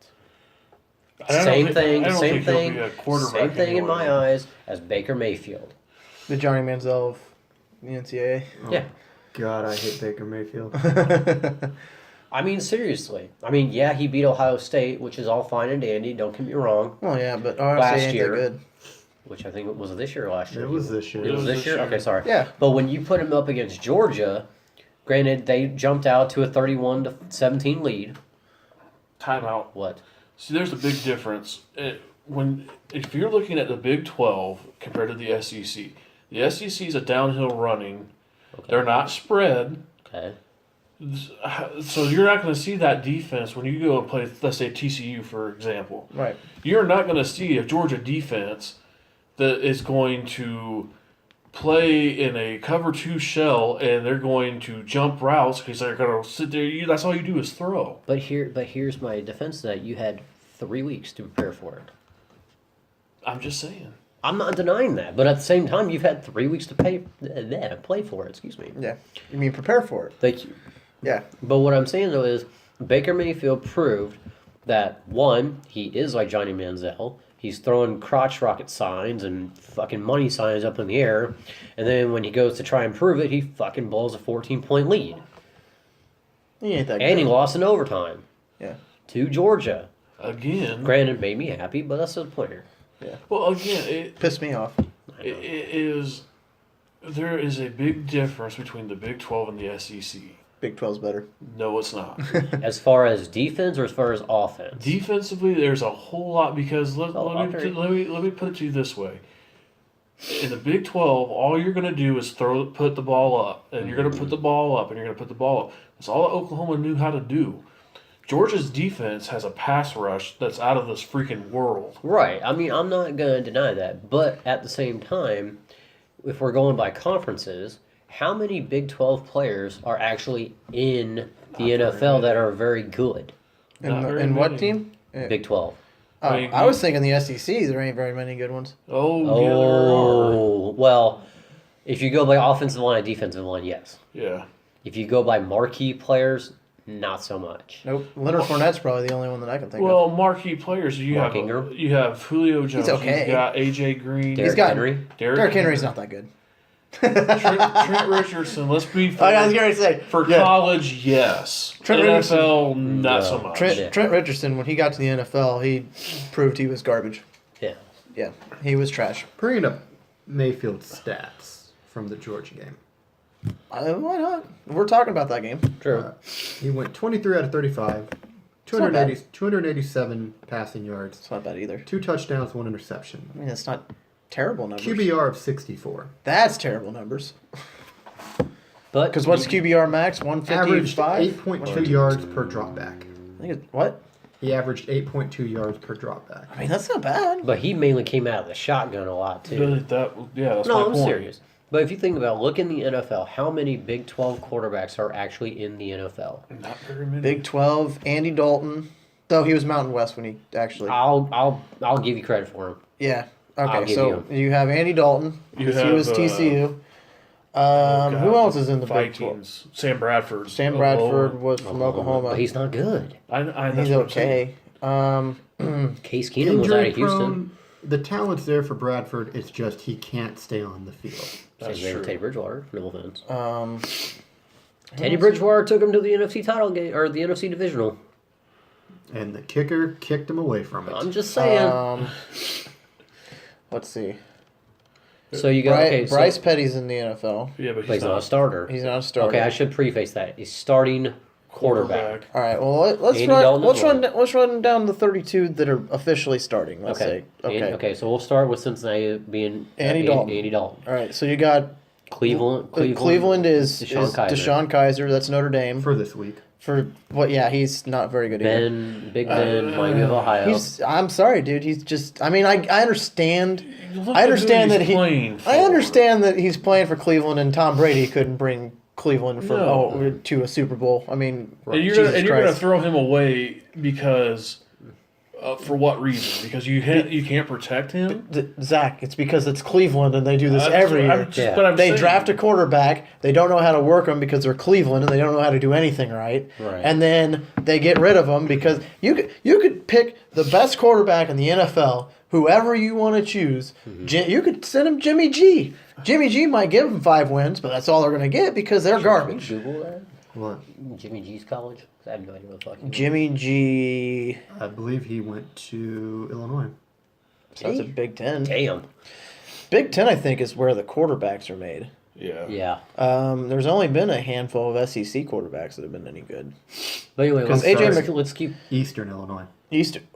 Same thing in my eyes as Baker Mayfield. The Johnny Manziel of the NCAA. Yeah. God, I hate Baker Mayfield. I mean, seriously. I mean, yeah, he beat Ohio State, which is all fine and dandy. Don't get me wrong. Well, yeah, but Ohio Last State ain't year. that good. Which I think it was this year or last year. It was this year. It was this year? Okay, sorry. Yeah. But when you put him up against Georgia, granted, they jumped out to a 31-17 lead. Timeout. What? See, there's a big difference. If you're looking at the Big 12 compared to the SEC, the SEC is a downhill running. Okay. They're not spread. Okay. So you're not going to see that defense when you go and play, let's say, TCU, for example. Right. You're not going to see a Georgia defense that is going to play in a cover 2 shell and they're going to jump routes because they're going to sit there. That's all you do is throw. But here's my defense to that. You had 3 weeks to prepare for it. I'm just saying. I'm not denying that. But at the same time, you've had 3 weeks to play for it. Excuse me. Yeah. You mean prepare for it? Thank you. Yeah. But what I'm saying, though, is Baker Mayfield proved that, one, he is like Johnny Manziel. He's throwing crotch rocket signs and fucking money signs up in the air. And then when he goes to try and prove it, he fucking blows a 14-point lead. He ain't that good. And he lost in overtime Yeah. to Georgia. Again. Granted, made me happy, but that's the point here. Yeah. Well, again, it Pissed me off. is. There is a big difference between the Big 12 and the SEC. Big 12's better. No, it's not. As far as defense or as far as offense? Defensively, there's a whole lot because let Okay. me put it to you this way. In the Big 12, all you're going to do is put the ball up, and you're going to put the ball up, and you're going to put the ball up. That's all that Oklahoma knew how to do. Georgia's defense has a pass rush that's out of this freaking world. Right. I mean, I'm not going to deny that. But at the same time, if we're going by conferences, how many Big 12 players are actually in the NFL that are very good? Not very And what many. team? Big 12. Oh, I mean, I was thinking the SEC. There ain't very many good ones. Oh, yeah, there are. Oh, well, if you go by offensive line and defensive line, yes. Yeah. If you go by marquee players, not so much. Nope. Leonard Fournette's probably the only one that I can think of. Well, marquee players, Mark Ingram. you have Julio Jones. okay. You've got A.J. Green. Derrick got- Henry. Derrick Henry's not that good. Trent Richardson. Let's be fair. I was going to say. For yeah. college, yes. Trent NFL, not so No. much. Trent Richardson, when he got to the NFL, he proved he was garbage. Yeah. Yeah. He was trash. Bringing up Mayfield's stats from the Georgia game. Why not? We're talking about that game. True. He went 23 out of 35, not 287 passing yards, It's not bad either. 2 touchdowns, 1 interception. I mean, that's not terrible numbers. QBR of 64. That's terrible numbers. But Because what's QBR max? Averaged 155? 8.2 yards per dropback. I think it's, what? He averaged 8.2 yards per dropback. I mean, that's not bad. But he mainly came out of the shotgun a lot, too. That's my No, I'm point. serious. But if you think about, look in the NFL, how many Big 12 quarterbacks are actually in the NFL? Not very many. Big 12, Andy Dalton. Though he was Mountain West when he actually. I'll give you credit for him. Yeah. I'll Okay, give so you have Andy Dalton. You he have, was TCU. Who else is in the Big 12? Vikings? Sam Bradford. Sam Bradford was from Oklahoma. But he's not good. That's He's what I'm saying. okay. Case Keenum was out of Houston. prone. The talent's there for Bradford. It's just he can't stay on the field. Same That's thing with true. Teddy Bridgewater. No offense. Um, Teddy Bridgewater took him to the NFC title game or the NFC divisional. And the kicker kicked him away from it. I'm just saying. let's see. so you got Bryce Petty's in the NFL. Yeah, but but he's not a starter. He's not a starter. Okay, I should preface that. He's starting quarterback. All right. Well, let's Andy run. Dalton is one. Let's run down the 32 that are officially starting. Let's Okay. say. Okay. Okay, so we'll start with Cincinnati being Andy Dalton. Andy Dalton. All right. So you got Cleveland is Deshaun Kaiser. Deshaun Kaiser. That's Notre Dame. For this week. Yeah, he's not very good either. Big Ben, Miami of Ohio. I'm sorry, dude. He's just. I mean, I understand. Look I at who understand he's that playing for. I understand that he's playing for Cleveland, and Tom Brady couldn't bring Cleveland to a Super Bowl. I mean, And you're gonna throw him away because. For what reason? Because you can't protect him? Zach, it's because it's Cleveland and they do this every year. They draft a quarterback. They don't know how to work them because they're Cleveland and they don't know how to do anything right. And then they get rid of them because you could pick the best quarterback in the NFL, whoever you want to choose. You could send him Jimmy G. Jimmy G might give them 5 wins, but that's all they're going to get because they're garbage. Google that? What? Jimmy G's college? I have no idea what the fuck. Jimmy G. I believe he went to Illinois. So that's a Big Ten. Damn. Big Ten, I think, is where the quarterbacks are made. Yeah. There's only been a handful of SEC quarterbacks that have been any good. But anyway, let's keep Eastern Illinois. Eastern.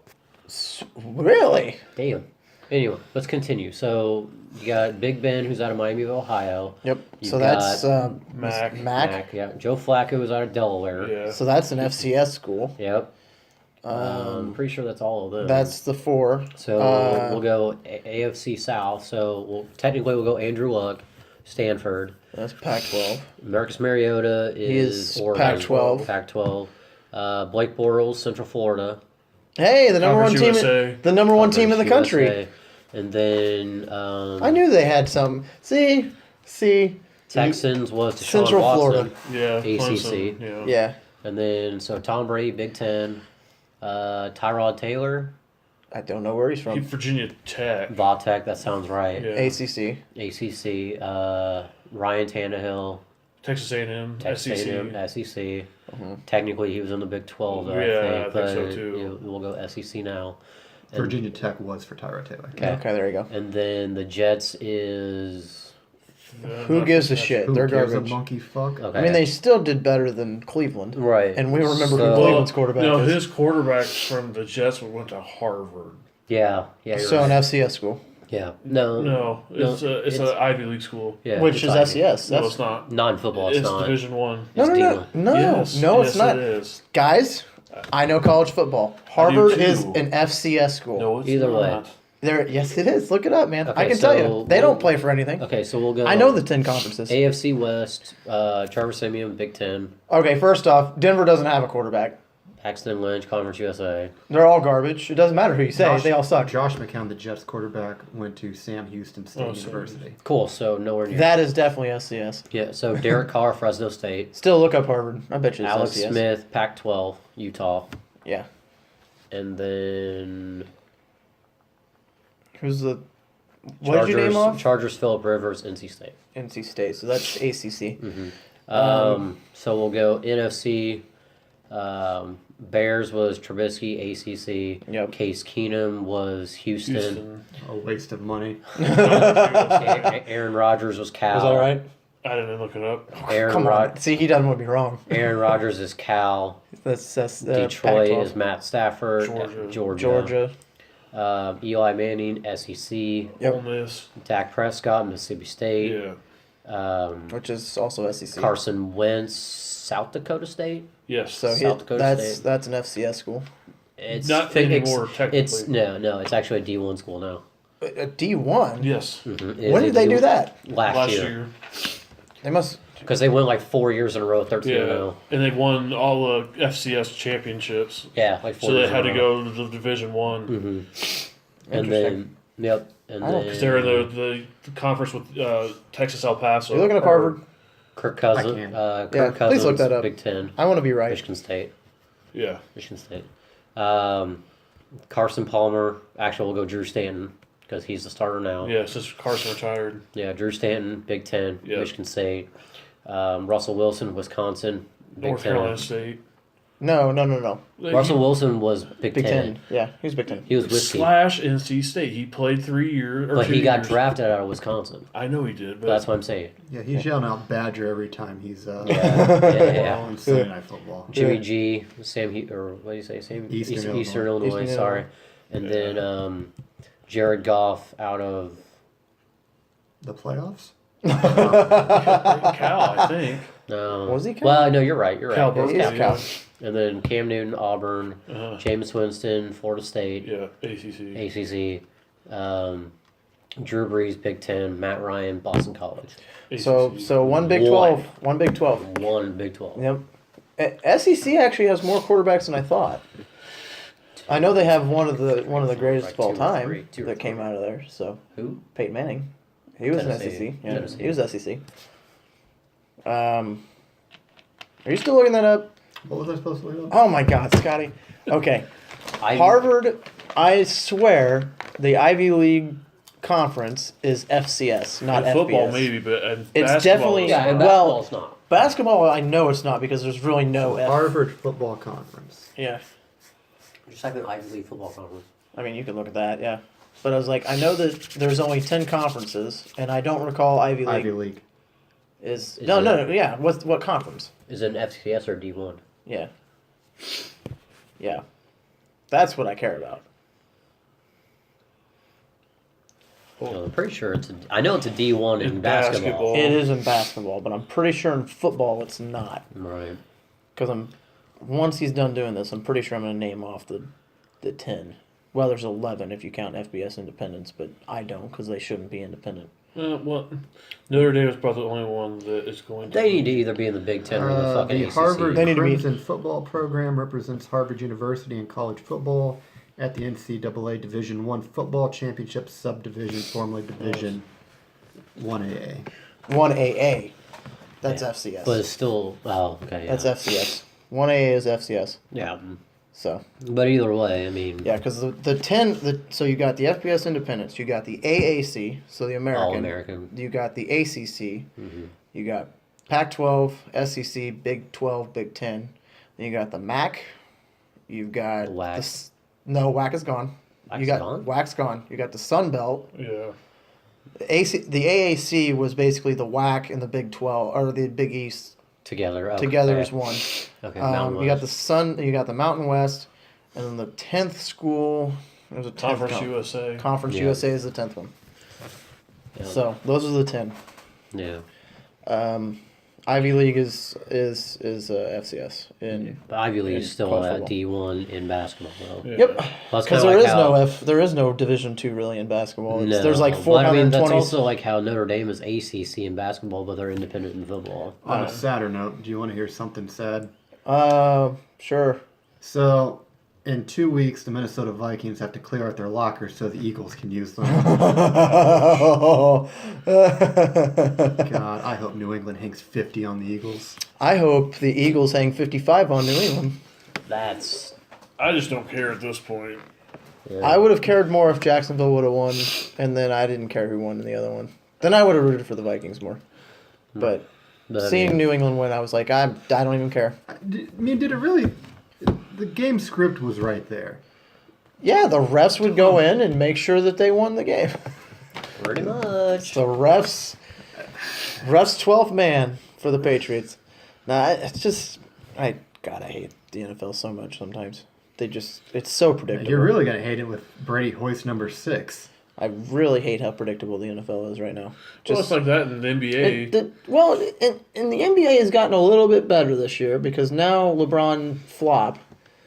Really? Damn. Anyway, let's continue. So you got Big Ben, who's out of Miami of Ohio. Yep. You've So that's Mac. Mac. Yeah. Joe Flacco is out of Delaware. Yeah. So that's an FCS school. Yep. Pretty sure that's all of them. That's the 4. So we'll go AFC South. So technically we'll go Andrew Luck, Stanford. That's Pac-12. Marcus Mariota is Oregon. Pac-12. Pac-12. Blake Bortles, Central Florida. Hey, the number one team. The number one team in the country. USA. And then I knew they had some. See. Texans was Deshaun Central Watson. Yeah. ACC. Clemson, Yeah. And then Tom Brady, Big Ten. Tyrod Taylor. I don't know where he's from. Virginia Tech. Vautech, that sounds right. Yeah. ACC. ACC. Ryan Tannehill. Texas A&M. Texas SEC. A&M, SEC. Technically, he was in the Big 12, though, Yeah, I think so too. We'll go SEC now. And, Virginia Tech was for Tyrod Taylor. Okay, there you go. And then the Jets is... Who gives a shit? Who They're gives garbage. a monkey fuck? Okay. I mean, they still did better than Cleveland. Right. And we remember So- who Cleveland's quarterback No, is. his quarterback from the Jets went to Harvard. Yeah. You're So right. an FCS school. Yeah. No, it's an Ivy League school. Yeah, Which is it's SES. No, That's it's not. non-football. It's It's not. Division One. No, It's D1. Yes. No, Yes, it's not. It is. Guys, I know college football. Harvard too. is an FCS school. No, it's Either way. not. Yes, it is. Look it up, man. Okay, I can tell so you. They don't play for anything. Okay, so we'll go... I know the 10 conferences. AFC West, Trevor Siemian, Big Ten. Okay, first off, Denver doesn't have a quarterback. Paxton Lynch, Conference USA. They're all garbage. It doesn't matter who you say. They all suck. Josh McCown, the Jets quarterback, went to Sam Houston State University. Cool, so nowhere near. That is definitely FCS. Yeah, so Derek Carr, Fresno State. Still look up Harvard. I bet you it's Alex FCS. Smith, Pac-12, Utah. Yeah. And then... Who's the... What did you name off? Chargers, Phillip Rivers, NC State. NC State. So that's ACC. So we'll go NFC. Bears was Trubisky, ACC. Yep. Case Keenum was Houston. A waste of money. Aaron Rodgers was Cal. Is that right? I didn't look it up. Come on. See, he doesn't want to be wrong. Aaron Rodgers is Cal. That's Detroit Pac-12. is Matt Stafford. Georgia. Eli Manning, SEC. Yep. Ole Miss. Dak Prescott, Mississippi State. Yeah. Which is also SEC. Carson Wentz, South Dakota State. Yes. South Dakota State. That's an FCS school. It's Not anymore, technically. It's no. It's actually a D1 school now. A D1? Yes. Mm-hmm. When did they do that? Last year. They must... Because they went like 4 years in a row, 13 Yeah. 0. And they won all the FCS championships. Yeah, like 4 So they years had in to a row. go to the Division One. Mm-hmm. And then, yep. And then Because they're in the conference with Texas El Paso. You're looking at Harvard? Kirk Cousins. I can. Kirk Yeah, Cousins, please look that up. Big Ten. I want to be right. Michigan State. Yeah. Michigan State. Carson Palmer. Actually, we'll go Drew Stanton because he's the starter now. Yeah, since Carson retired. Yeah, Drew Stanton, Big Ten, Yeah. Michigan State. Russell Wilson, Wisconsin, Big North Ten. Carolina State. No. Russell Wilson was Big Big Ten. Ten. Yeah, he was Big Ten. He was whiskey, Slash NC State. He played 3 years. but he got drafted out of Wisconsin. I know he did, but That's what I'm saying. Yeah, he's yelling out Badger every time he's Yeah. on Sunday Night Football. Jimmy G, or what do you say? Eastern Eastern Illinois. Illinois. Eastern Sorry, and then Jared Goff out of The playoffs? Cal, I think. No. Was he Cal? Well, no, you're right. You're right. Cal It was Berkeley, Cal. And then Cam Newton, Auburn, Uh-huh. Jameis Winston, Florida State, Yeah, ACC. ACC, Drew Brees, Big Ten, Matt Ryan, Boston College. So one Big One. 12. One Big 12. One Big 12. Yep. SEC actually has more quarterbacks than I thought. I know they have one of the greatest Like of all two or time three, two or that came three. out of there. So Who? Peyton Manning, he was Tennessee. an SEC. Yeah, Tennessee. he was SEC. Are you still looking that up? What was I supposed to look up? Oh my God, Scotty. Okay, I, Harvard. I swear the Ivy League conference is FCS, not And football, FBS. maybe, but It's basketball definitely- is Yeah, and not. Well- basketball's not. Basketball, I know it's not because there's really no F. Harvard Football Conference. Yeah, Just type in Ivy League football conference. I mean you can look at that. Yeah, but I was like, I know that there's only 10 conferences, and I don't recall Ivy League Ivy League. is. Is No, it- no, no. Yeah, what conference? Is it an FCS or D1? Yeah. Yeah. That's what I care about. No, I'm pretty sure it's. I know it's a D1 in In basketball. basketball. It is in basketball, but I'm pretty sure in football it's not. Right. Because once he's done doing this, I'm pretty sure I'm going to name off the 10. Well, there's 11 if you count FBS independents, but I don't because they shouldn't be independent. Well, Notre Dame is probably the only one that is going to. They need to either be in the Big Ten or the fucking The ACC. Harvard They need to be- Crimson football program represents Harvard University in college football at the NCAA Division I Football Championship Subdivision, formerly Division 1AA. 1AA. That's Yeah. FCS. But it's still. Oh, okay. Yeah. That's FCS. 1AA is FCS. Yeah. So, But either way, I mean. yeah, because the 10, so you got the FBS independents, you got the AAC, so the American. All American. You got the ACC. Mhm. You got Pac-12, SEC, Big 12, Big 10. Then you got the MAC. You've got WAC. No, WAC is gone. WAC's you got gone? WAC's gone. You got the Sun Belt. Yeah. The AAC was basically the WAC and the Big 12 or the Big East Together. Okay. together as one. Okay. Mountain You got the West. you got the Mountain West, and then the 10th school. There's a 10th Conference one. USA. Conference Yeah. USA is the 10th one. Yeah. So those are the 10. Yeah. Ivy League is FCS in. The Ivy League is in still college at football. D1 in basketball, though. Yeah. Yep. Well, that's Because kinda there like is how- there is no Division II really in basketball. No, There's like but I mean, that's 420. also like how Notre Dame is ACC in basketball, but they're independent in football. On a sadder note, do you want to hear something sad? Sure. So, in 2 weeks, the Minnesota Vikings have to clear out their lockers so the Eagles can use them. God, I hope New England hangs 50 on the Eagles. I hope the Eagles hang 55 on New England. That's. I just don't care at this point. Yeah. I would have cared more if Jacksonville would have won, and then I didn't care who won in the other one. Then I would have rooted for the Vikings more. But But I seeing mean, New England win, I was like, I don't even care. I mean, did it really... The game script was right there. Yeah, the refs would go in and make sure that they won the game. pretty much. The refs 12th man for the Patriots. Nah, it's just, I hate the NFL so much sometimes. It's so predictable. You're really going to hate it with Brady Hoist number 6. I really hate how predictable the NFL is right now. Well, Just, it's like that in the NBA. and the NBA has gotten a little bit better this year because now LeBron flop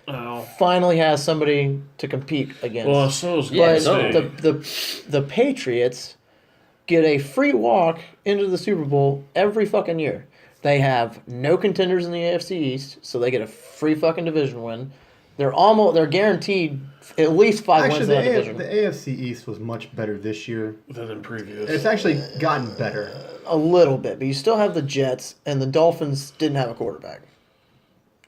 Oh. finally has somebody to compete against. Well, so is Yeah, but Golden so- State. the Patriots get a free walk into the Super Bowl every fucking year. They have no contenders in the AFC East, so they get a free fucking division win. They're guaranteed at least 5 wins Actually, in that division. the AFC East was much better this year. Than previous. It's actually gotten better. A little bit, but you still have the Jets, and the Dolphins didn't have a quarterback.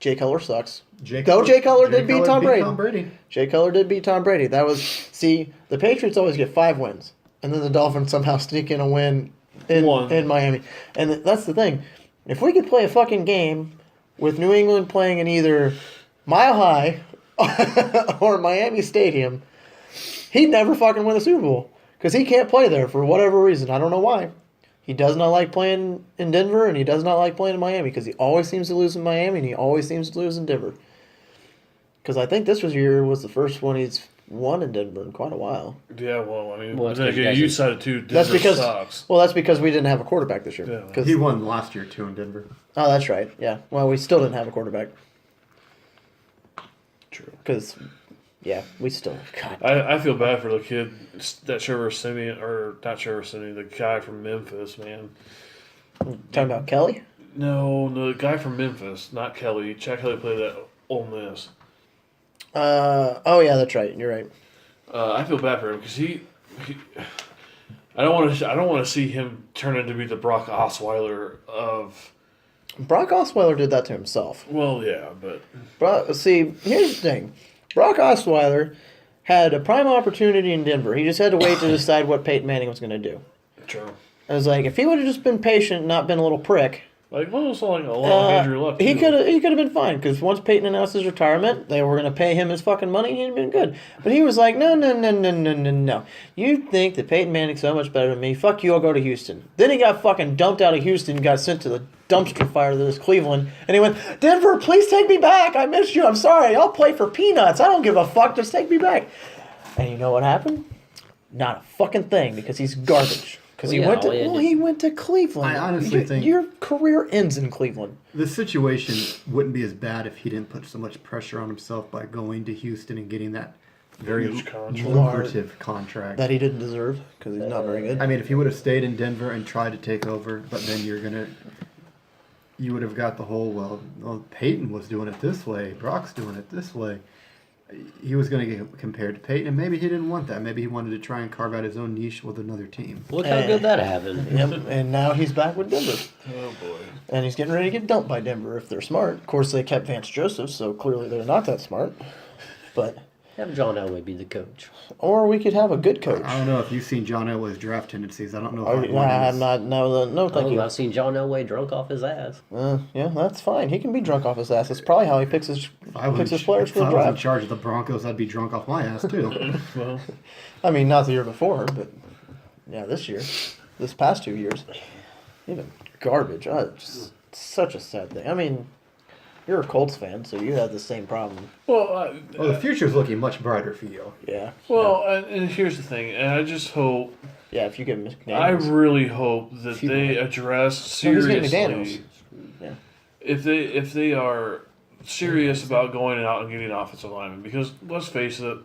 Jay Cutler sucks. Jay Cutler did beat Tom Brady. Jay Cutler did beat Tom Brady. The Patriots always get 5 wins, and then the Dolphins somehow sneak in a win in Miami. And that's the thing. If we could play a fucking game with New England playing in either Mile High or Miami Stadium, he'd never fucking win the Super Bowl because he can't play there for whatever reason. I don't know why. He does not like playing in Denver, and he does not like playing in Miami because he always seems to lose in Miami, and he always seems to lose in Denver. Because I think this year was the first one he's won in Denver in quite a while. Yeah, well, I mean, Well, then it's again, because you you guys- decided to. Denver That's because sucks. that's because we didn't have a quarterback this year. Yeah. 'Cause- He won last year too in Denver. oh, that's right. Yeah. Well, we still didn't have a quarterback True. because, yeah, we still. God. I feel bad for the kid that Trevor Simeon, or not Trevor Simeon, the guy from Memphis, man. Talking about Kelly. No, the guy from Memphis, not Kelly. Chad Kelly played at Ole Miss. Oh yeah, that's right. You're right. I feel bad for him because he I don't want to see him turn into be the Brock Osweiler of. Brock Osweiler did that to himself. Well, yeah, but See, here's the thing. Brock Osweiler had a prime opportunity in Denver. He just had to wait to decide what Peyton Manning was going to do. true. I was like, if he would have just been patient, and not been a little prick, Like, well, it's like a lot of Andrew Luck. he too. could have been fine. Because once Peyton announced his retirement, they were going to pay him his fucking money. He'd been good. But he was like, no. You think that Peyton Manning's so much better than me? Fuck you. I'll go to Houston. Then he got fucking dumped out of Houston, and got sent to the dumpster fire that is Cleveland, and he went, Denver, please take me back. I missed you. I'm sorry. I'll play for peanuts. I don't give a fuck. Just take me back. And you know what happened? Not a fucking thing, because he's garbage. Because Well, yeah, he went to Cleveland. I honestly think- your career ends in Cleveland. The situation wouldn't be as bad if he didn't put so much pressure on himself by going to Houston and getting that very Huge contract. lucrative contract. That he didn't deserve, because he's not very good. I mean, if he would have stayed in Denver and tried to take over, but then you would have got the whole, well, Peyton was doing it this way, Brock's doing it this way. He was going to get compared to Peyton, and maybe he didn't want that. Maybe he wanted to try and carve out his own niche with another team. Look how good that happened. Yep, and now he's back with Denver. Oh boy. And he's getting ready to get dumped by Denver if they're smart. Of course, they kept Vance Joseph, so clearly they're not that smart. But Have John Elway be the coach. or we could have a good coach. I don't know if you've seen John Elway's draft tendencies. I don't know. Oh, If I'm not. No, thank Oh, you. I've seen John Elway drunk off his ass. Yeah, that's fine. He can be drunk off his ass. That's probably how he picks his players for if the I was in draft. charge of the Broncos, I'd be drunk off my ass too. Well, I mean, not the year before, but yeah, this past 2 years, even garbage. Just such a sad thing. I mean, you're a Colts fan, so you have the same problem. well, Well, the future's looking much brighter for you. Yeah. and here's the thing, and I just hope, Yeah, if you get McDaniels. I really hope that they address No, he's getting seriously. Yeah. If they are serious about going out and getting offensive linemen, because let's face it,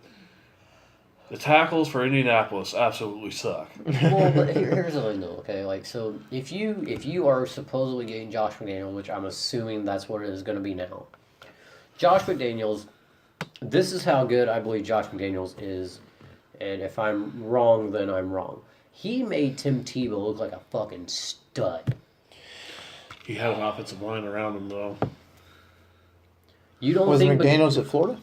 the tackles for Indianapolis absolutely suck. Well, but here's the thing, though. Okay, like so, if you are supposedly getting Josh McDaniels, which I'm assuming that's what it is going to be now, Josh McDaniels, this is how good I believe Josh McDaniels is, and if I'm wrong, then I'm wrong. He made Tim Tebow look like a fucking stud. He had an offensive line around him though. You don't Was think McDaniels at Florida?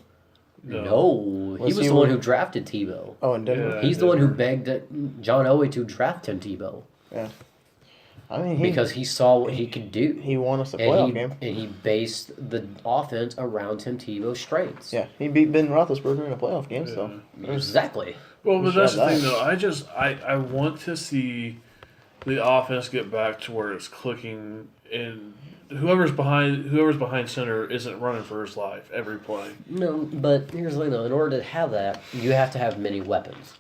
No, he Was was he the one one- who drafted Tebow. Oh, in Denver. Yeah. He's the one who begged John Elway to draft Tim Tebow Yeah. I mean, because he saw what he could do. he won us a playoff And game. he based the offense around Tim Tebow's strengths. Yeah, he beat Ben Roethlisberger in a playoff game. So Exactly. Well, but should that's the have thing that. though. I want to see the offense get back to where it's clicking, and whoever's behind center isn't running for his life every play. No, but here's the thing though. In order to have that, you have to have many weapons.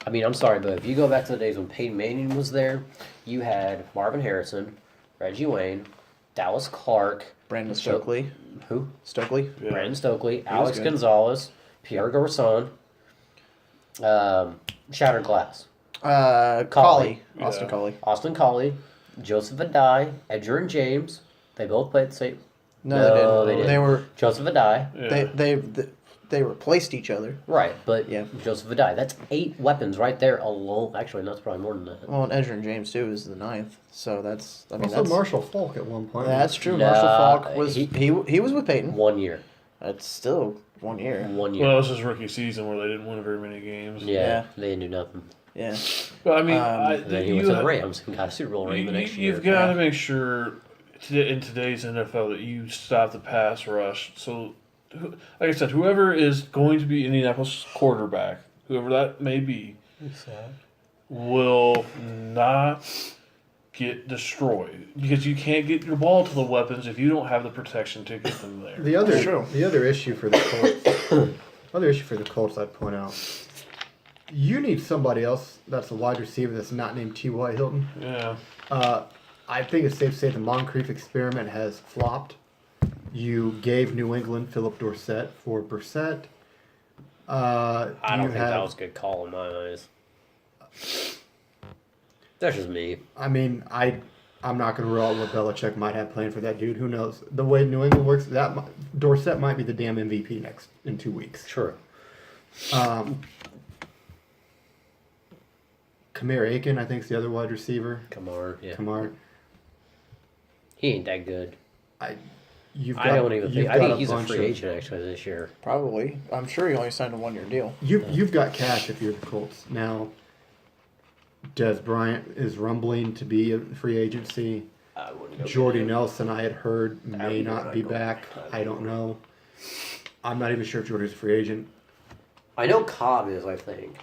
I mean, I'm sorry, but if you go back to the days when Peyton Manning was there, you had Marvin Harrison, Reggie Wayne, Dallas Clark, Brandon Stokely. who? Stokely. Yeah. Brandon Stokely, Alex good. Gonzalez, Pierre Garçon, Shattered Glass, Collie. Austin Yeah. Collie. Austin Collie, Joseph Adai, Edgerrin James. They both played the same. No, they didn't. They were Joseph Adai. Yeah. they replaced each other. Right, but Yeah. Joseph Adai. That's 8 weapons right there alone. Actually, that's probably more than that. Well, and Edgerrin James too is the 9th. So that's Also, that's Marshall Falk at one point. that's true. Nah, Marshall Falk was he- he was with Peyton. 1 year. That's still 1 year. 1 year. Well, it was his rookie season where they didn't win very many games. yeah, yeah. they didn't do nothing. Yeah. But I mean, And then he went to the Rams and got a Super Bowl ring the next year. You've got to make sure in today's NFL that you stop the pass rush. So, like I said, whoever is going to be Indianapolis quarterback, whoever that may be, will not get destroyed because you can't get your ball to the weapons if you don't have the protection to get them there. The other issue for the Colts Other issue for the Colts I'd point out. You need somebody else that's a wide receiver that's not named T.Y. Hilton. Yeah. I think it's safe to say the Moncrief experiment has flopped. You gave New England Philip Dorsett for Brissett. I don't think that was a good call in my eyes. That's just me. I mean, I'm not going to rule out what Belichick might have planned for that dude. Who knows? The way New England works, Dorsett might be the damn MVP in 2 weeks. True. Kamar Aiken, I think, is the other wide receiver. Kamar, yeah. Kamar. He ain't that good. I think he's a free agent actually this year. Probably. I'm sure he only signed a 1-year deal. You've got cash if you're the Colts. Now, Des Bryant is rumbling to be a free agency. I wouldn't go Jordy get him. Nelson, I had heard, may not be back. I don't know. I'm not even sure if Jordy's a free agent. I know Cobb is, I think.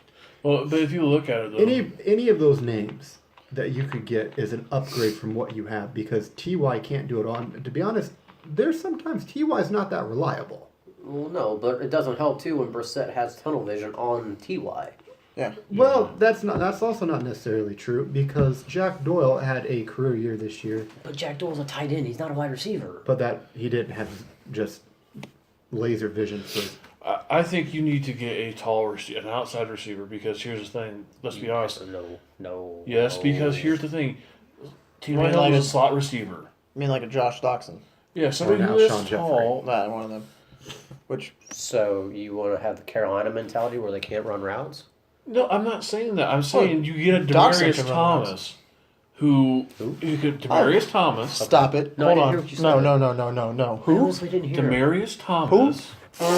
Well, but if you look at it, though. Any of those names that you could get is an upgrade from what you have because T.Y. can't do it on. To be honest, there's sometimes T.Y. is not that reliable. Well, no, but it doesn't help too when Brissett has tunnel vision on T.Y. Yeah. Well, that's also not necessarily true because Jack Doyle had a career year this year. But Jack Doyle's a tight end. He's not a wide receiver. But that he didn't have just laser vision for. I think you need to get a an outside receiver because here's the thing. Let's be honest. No. Yes, no. because here's the thing. T.Y. mean Hill like is a- a slot receiver. I mean, like a Josh Doxson. Yeah, somebody Or who an is Alshon tall. Nah, one of them. Which, So you want to have the Carolina mentality where they can't run routes? No, I'm not saying that. I'm saying you get a Doxson Demarius can run Thomas, who you could Demarius Thomas. stop it. No, I Hold didn't hear on. what you No. I Who? honestly didn't hear it. Demarius Thomas.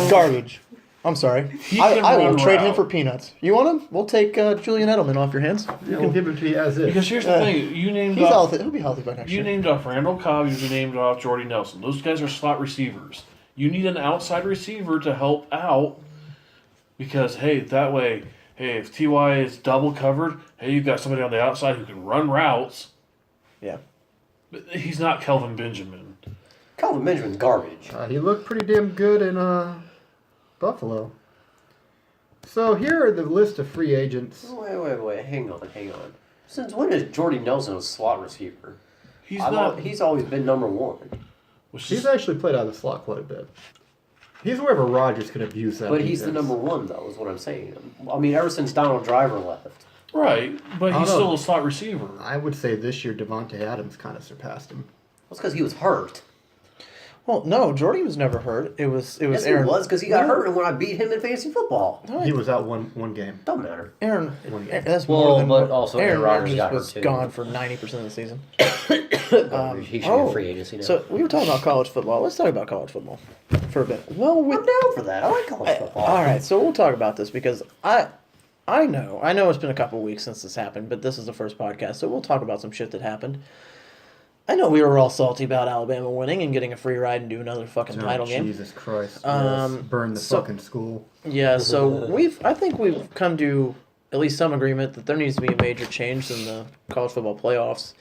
Garbage. I'm sorry. He I can will run trade him route. for peanuts. You want him? We'll take Julian Edelman off your hands. You can give it to you as is. Because here's the thing. You named He's off, healthy. He'll be healthy by next You year. named off Randall Cobb. You named off Jordy Nelson. Those guys are slot receivers. You need an outside receiver to help out because, hey, that way, hey, if T.Y. is double covered, hey, you've got somebody on the outside who can run routes. Yeah. But he's not Kelvin Benjamin. Calvin Benjamin's garbage. He looked pretty damn good in Buffalo. So here are the list of free agents. Wait. Hang on. Since when is Jordy Nelson a slot receiver? He's not. He's always been number one. Which He's is, actually played out of the slot quite a bit. He's wherever Rodgers can abuse that. But he's the defense. number one, though, is what I'm saying. I mean, ever since Donald Driver left. right, but I he's don't know. still a slot receiver. I would say this year Devontae Adams kind of surpassed him. That's because he was hurt. Well, no, Jordy was never hurt. It was Yes, Aaron. he was, because he got hurt when I beat him in fantasy football. He was out one game. Don't matter. Aaron. That's Well, more than but also Aaron Aaron Rodgers Rodgers got hurt, was too. gone for 90% of the season. He should be a free agency now. So we were talking about college football. Let's talk about college football for a bit. Well, I'm down for that. I like college football. all right, so we'll talk about this because I know it's been a couple weeks since this happened, but this is the first podcast, so we'll talk about some shit that happened. I know we were all salty about Alabama winning and getting a free ride and do another fucking title game. Jesus Christ. Um, Burn the so- fucking school. Yeah, so I think we've come to at least some agreement that there needs to be a major change in the college football playoffs.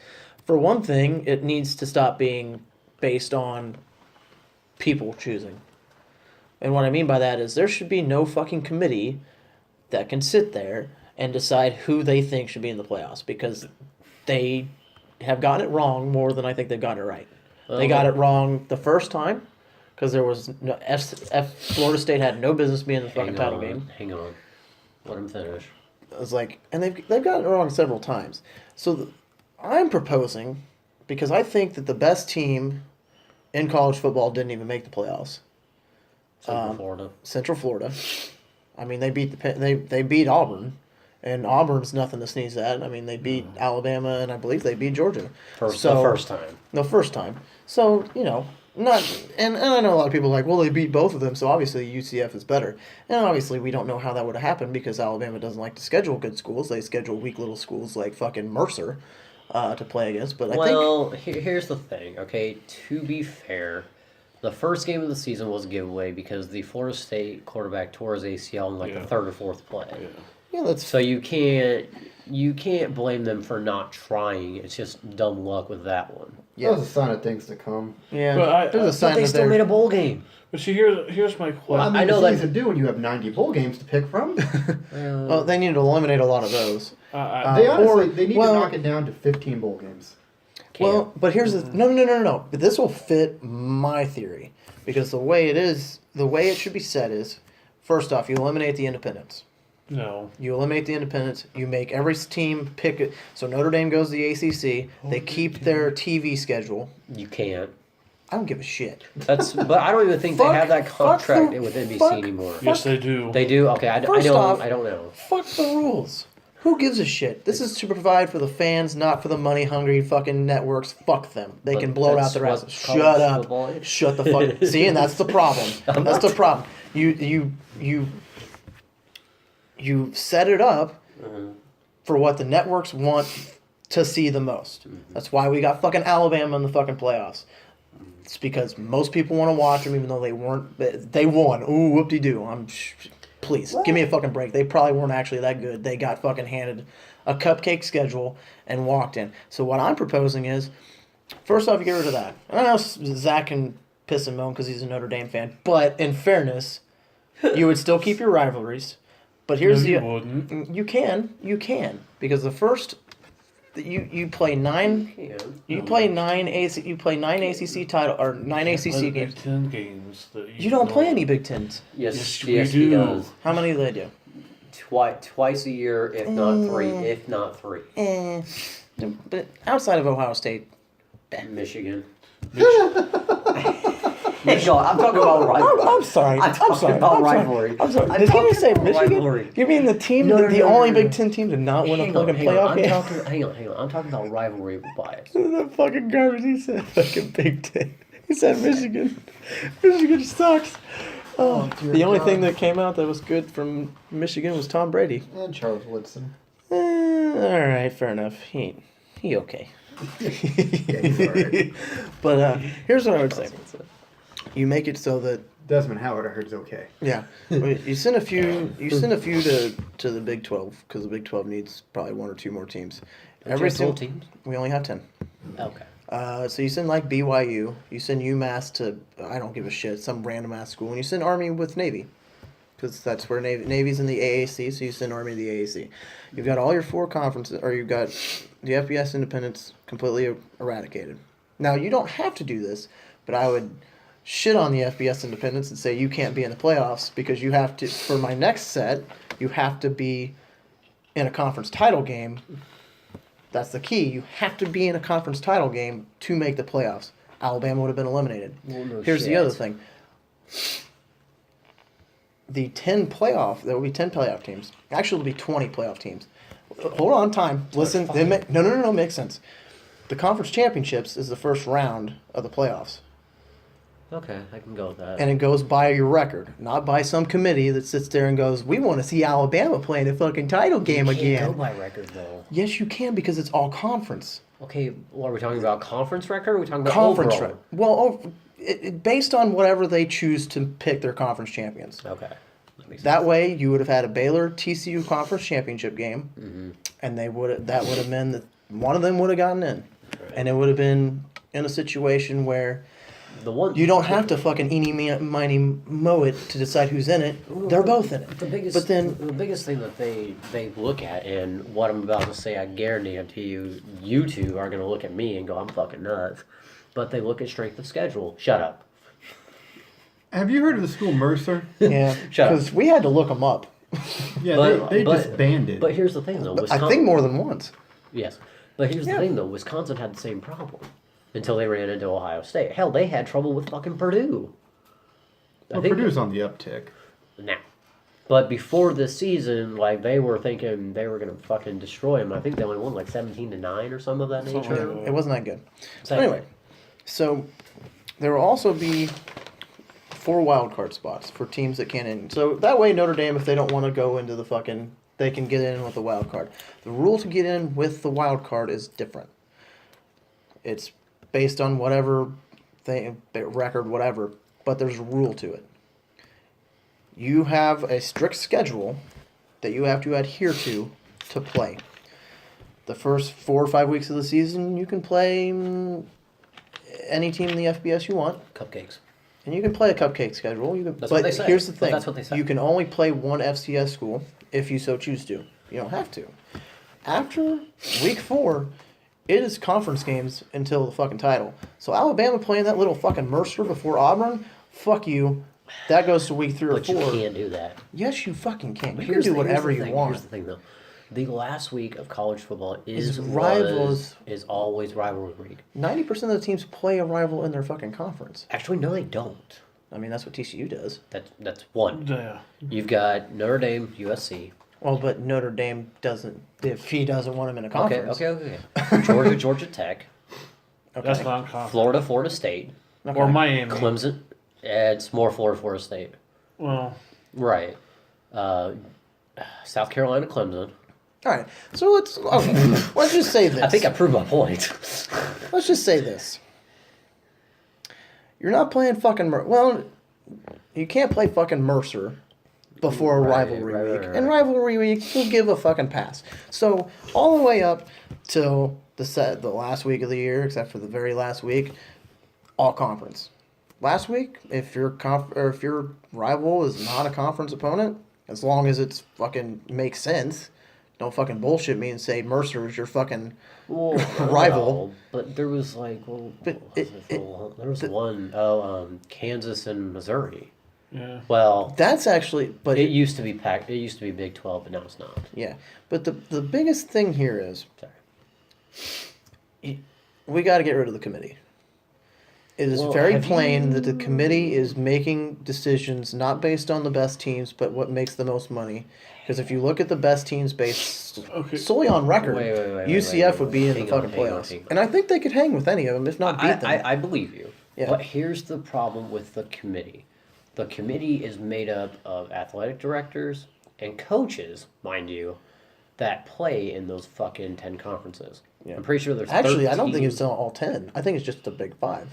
For one thing, it needs to stop being based on people choosing. And what I mean by that is there should be no fucking committee that can sit there and decide who they think should be in the playoffs because they have gotten it wrong more than I think they've gotten it right. They got it wrong the first time because there was no Florida State had no business being in the fucking title game. Hang on. Let him finish. It was like, and they've gotten it wrong several times. So I'm proposing, because I think that the best team in college football didn't even make the playoffs. Florida. Central Florida. I mean, they beat Auburn, and Auburn's nothing to sneeze at. I mean, they beat Alabama, and I believe they beat Georgia. The first time. The first time. So, not and I know a lot of people are like, well, they beat both of them, so obviously UCF is better. And obviously we don't know how that would have happened because Alabama doesn't like to schedule good schools. They schedule weak little schools like fucking Mercer to play against. But I think Here's the thing, okay? To be fair, the first game of the season was a giveaway because the Florida State quarterback tore his ACL in the third or fourth play. yeah, that's So you can't blame them for not trying. It's just dumb luck with that one. That was a sign of things to come. yeah. But there's a sign But they that still they're made a bowl game. But see, here's my question. Well, I mean, I know the that- season do when you have 90 bowl games to pick from. Well, they need to eliminate a lot of those. They honestly, they need well- to knock it down to 15 bowl games. Well, but here's the no. But this will fit my theory because the way it should be said is, first off, you eliminate the independents. No. You eliminate the independents. You make every team pick it. So Notre Dame goes to the ACC. They keep their TV schedule. You can't. I don't give a shit. But I don't even think they have that contract with NBC anymore. Yes, they do. They do. Okay, I First don't. off, I don't know. Fuck the rules. Who gives a shit? This is to provide for the fans, not for the money-hungry fucking networks. Fuck them. They But can blow it out that's their what asses. college Shut football up. is. Shut the fuck. See, and that's the problem. That's the problem. You set it up for what the networks want to see the most. That's why we got fucking Alabama in the fucking playoffs. It's because most people want to watch them, even though they weren't. They won. Ooh, whoop-de-doo. Please, give me a fucking break. They probably weren't actually that good. They got fucking handed a cupcake schedule and walked in. So what I'm proposing is, first off, you get rid of that. I know Zach can piss and moan because he's a Notre Dame fan, but in fairness, you would still keep your rivalries. But here's No, you wouldn't. you can because the first you play nine. You play nine ACC title or nine ACC Big games. 10 games. That You don't play any Big Tens. Yes, we yes, do. he does. How many do they do? Twice a year, if not three. If not three. But outside of Ohio State, Michigan. No, I'm talking about rivalry. I'm sorry. I'm talking about rivalry. I'm sorry. I'm Did he talking just say about Michigan? rivalry. You mean the team, No, the no, only no. Big Ten team to not win a Hang on, fucking hang on. playoff game? Hang on. I'm talking about rivalry bias. The fucking garbage. He said fucking Big Ten. He said Michigan. Michigan sucks. Oh, dear the only God. thing that came out that was good from Michigan was Tom Brady. And Charles Woodson. All right, fair enough. He okay. Yeah, he's all right. But here's what I would say. You make it so that Desmond Howard, I heard, is okay. yeah, you send a few. You send a few to the Big 12 because the Big 12 needs probably one or two more teams. Every single teams. We only have 10. Okay. So you send like BYU, you send UMass to I don't give a shit, some random ass school, and you send Army with Navy, because that's where Navy's in the AAC. So you send Army to the AAC. You've got all your four conferences, or you've got the FBS independents completely eradicated. Now you don't have to do this, but I would shit on the FBS independents and say you can't be in the playoffs because you have to. For my next set, you have to be in a conference title game. That's the key. You have to be in a conference title game to make the playoffs. Alabama would have been eliminated. Well, no Here's the shit. other thing. There will be 10 playoff teams. Actually, there'll be 20 playoff teams. Hold on, time. Listen, no, makes sense. The conference championships is the first round of the playoffs. Okay, I can go with that. And it goes by your record, not by some committee that sits there and goes, we want to see Alabama playing a fucking title game you again. can't go by record though. Yes, you can because it's all conference. Okay, what are we talking about? Conference record? Or are we talking about Conference overall? record. Well, based on whatever they choose to pick their conference champions. Okay. That makes sense. That way, you would have had a Baylor TCU conference championship game, and that would have been that one of them would have gotten in, and it would have been in a situation where The one you don't have to fucking eeny miny mow it to decide who's in it. They're both in it. The biggest, but then the biggest thing that they look at, and what I'm about to say, I guarantee you two are going to look at me and go, I'm fucking nuts. But they look at strength of schedule. Shut up. Have you heard of the school Mercer? yeah, Shut up. because we had to look them up. Yeah, But- they but- disbanded. But here's the thing, though. I think more than once. Yes. But here's the Yeah. thing, though. Wisconsin had the same problem until they ran into Ohio State. Hell, they had trouble with fucking Purdue. well, Purdue's on the uptick. Now. But before this season, like, they were thinking they were going to fucking destroy them. I think they only won like 17-9 or something of that nature. It wasn't that good. So, Anyway, so there will also be 4 wild card spots for teams that can't in. So that way, Notre Dame, if they don't want to go into the fucking, they can get in with the wild card. The rule to get in with the wild card is different. It's based on whatever record, whatever, but there's a rule to it. You have a strict schedule that you have to adhere to play. The first 4 or 5 weeks of the season, you can play any team in the FBS you want. Cupcakes. And you can play a cupcake schedule. That's but what they say. Here's the But thing. that's what they say. You can only play one FCS school if you so choose to. You don't have to. After week 4, it is conference games until the fucking title. So Alabama playing that little fucking Mercer before Auburn, fuck you. That goes to week 3 or 4. But you can't do that. Yes, you fucking can. You can Here's do the- here's whatever the you thing, want. Here's the thing, though. The last week of college football is always rivalry week. 90% of the teams play a rival in their fucking conference. Actually, no, they don't. I mean, that's what TCU does. That's one. Yeah. You've got Notre Dame, USC. Well, but Notre Dame doesn't, if he doesn't want him in a conference. Okay. Georgia Tech, Okay. That's not confident. Florida State, Okay. Or Miami. Clemson. It's more Florida State. Well, Right. South Carolina, Clemson. All right. So let's just say this. I think I proved my point. Let's just say this. You're not playing fucking well, you can't play fucking Mercer before a rivalry week. right. And rivalry week, we'll give a fucking pass. So all the way up till the last week of the year, except for the very last week, all conference. Last week, if your rival is not a conference opponent, as long as it's fucking makes sense, don't fucking bullshit me and say Mercer is your fucking rival. No, but there was But there was Kansas and Missouri. yeah. Well, That's actually, but it used to be packed. It used to be Big 12, but now it's not. yeah. But the biggest thing here is Sorry. we got to get rid of the committee. It is Well, very have plain that the committee is making decisions not based on the best teams, but what makes the most money. Because if you look at the best teams based Okay. solely on record, Wait, UCF would be in the hang on, fucking hang on, playoffs. hang on. And I think they could hang with any of them, if not beat them. I believe you. Yeah. But here's the problem with the committee. The committee is made up of athletic directors and coaches, mind you, that play in those fucking 10 conferences. Yeah. I'm pretty sure there's Actually, I don't 13. think it's all 10. I think it's just the big 5.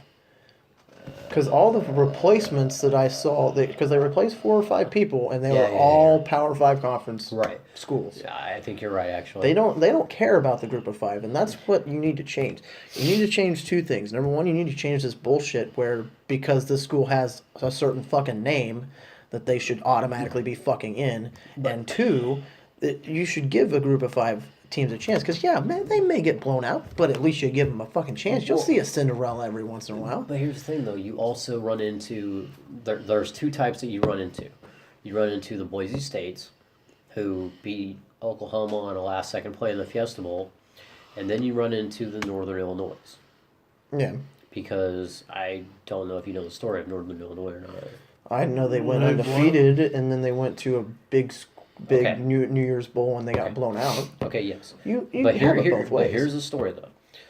Because all the replacements that I saw, because they replaced 4 or 5 people, and they were all Power 5 conference Right. schools. Yeah, I think you're right, actually. They don't care about the group of 5, and that's what you need to change. You need to change 2 things. Number 1, you need to change this bullshit where because this school has a certain fucking name that they should automatically be fucking in, and 2, that you should give a group of 5 teams a chance. Because man, they may get blown out, but at least you give them a fucking chance. You'll see a Cinderella every once in a while. But here's the thing, though. You also run into... There's 2 types that you run into. You run into the Boise States, who beat Oklahoma on a last-second play in the Fiesta Bowl, and then you run into the Northern Illinois. Yeah, Because I don't know if you know the story of Northern Illinois or not. I know they went They've undefeated, and then they went to a big Okay. New Year's Bowl, and they got blown out. Okay, yes. You But can have it both ways. here's the story, though.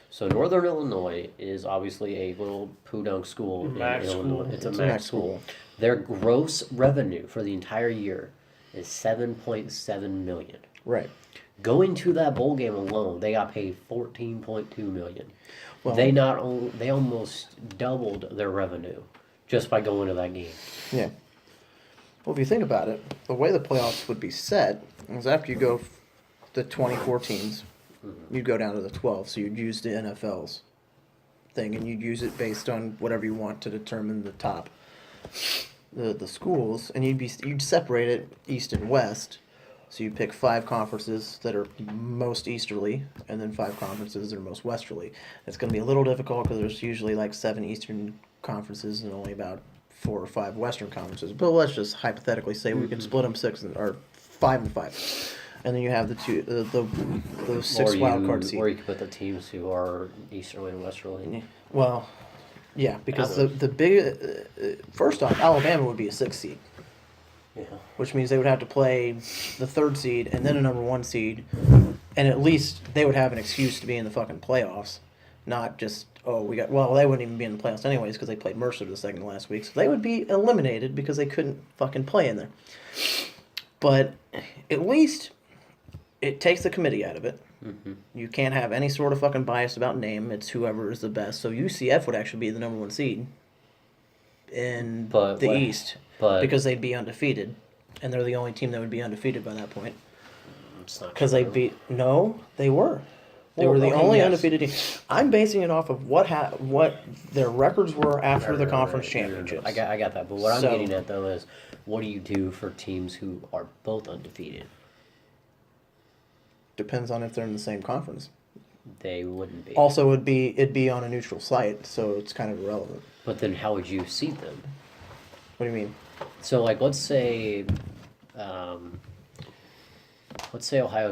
So Northern Illinois is obviously a little poo-dunk school Mac in school. Illinois. It's a It's Mac school. Their gross revenue for the entire year is $7.7 million. Right. Going to that bowl game alone, they got paid $14.2 million. Well- They almost doubled their revenue just by going to that game. Yeah. Well, if you think about it, the way the playoffs would be set is after you go the 24 teams, you'd go down to the 12. So you'd use the NFL's thing, and you'd use it based on whatever you want to determine the top, the schools, and you'd separate it east and west. So you pick 5 conferences that are most easterly, and then 5 conferences that are most westerly. It's going to be a little difficult because there's usually like 7 eastern conferences and only about 4 or 5 western conferences. But let's just hypothetically say we can split them 5 and 5, and then you have those 6 wild card seeds. Or you could put the teams who are easterly and westerly. Well, yeah, because the big first off, Alabama would be a 6 seed. Yeah. Which means they would have to play the 3rd seed and then a number 1 seed, and at least they would have an excuse to be in the fucking playoffs, not just they wouldn't even be in the playoffs anyways because they played Mercer the second to last week, so they would be eliminated because they couldn't fucking play in there. But at least it takes the committee out of it. Mm-hmm. You can't have any sort of fucking bias about name. It's whoever is the best. So UCF would actually be the number 1 seed in East. But Because they'd be undefeated, and they're the only team that would be undefeated by that point. it's not Because true. they beat... No, they were. They were the okay, only yes. undefeated team. I'm basing it off of what their records were after the conference Right. championships. I got that. But what So- I'm getting at though is, what do you do for teams who are both undefeated? Depends on if they're in the same conference. They wouldn't be. Also, it'd be on a neutral site, so it's kind of irrelevant. But then how would you seed them? What do you mean? So like, let's say Ohio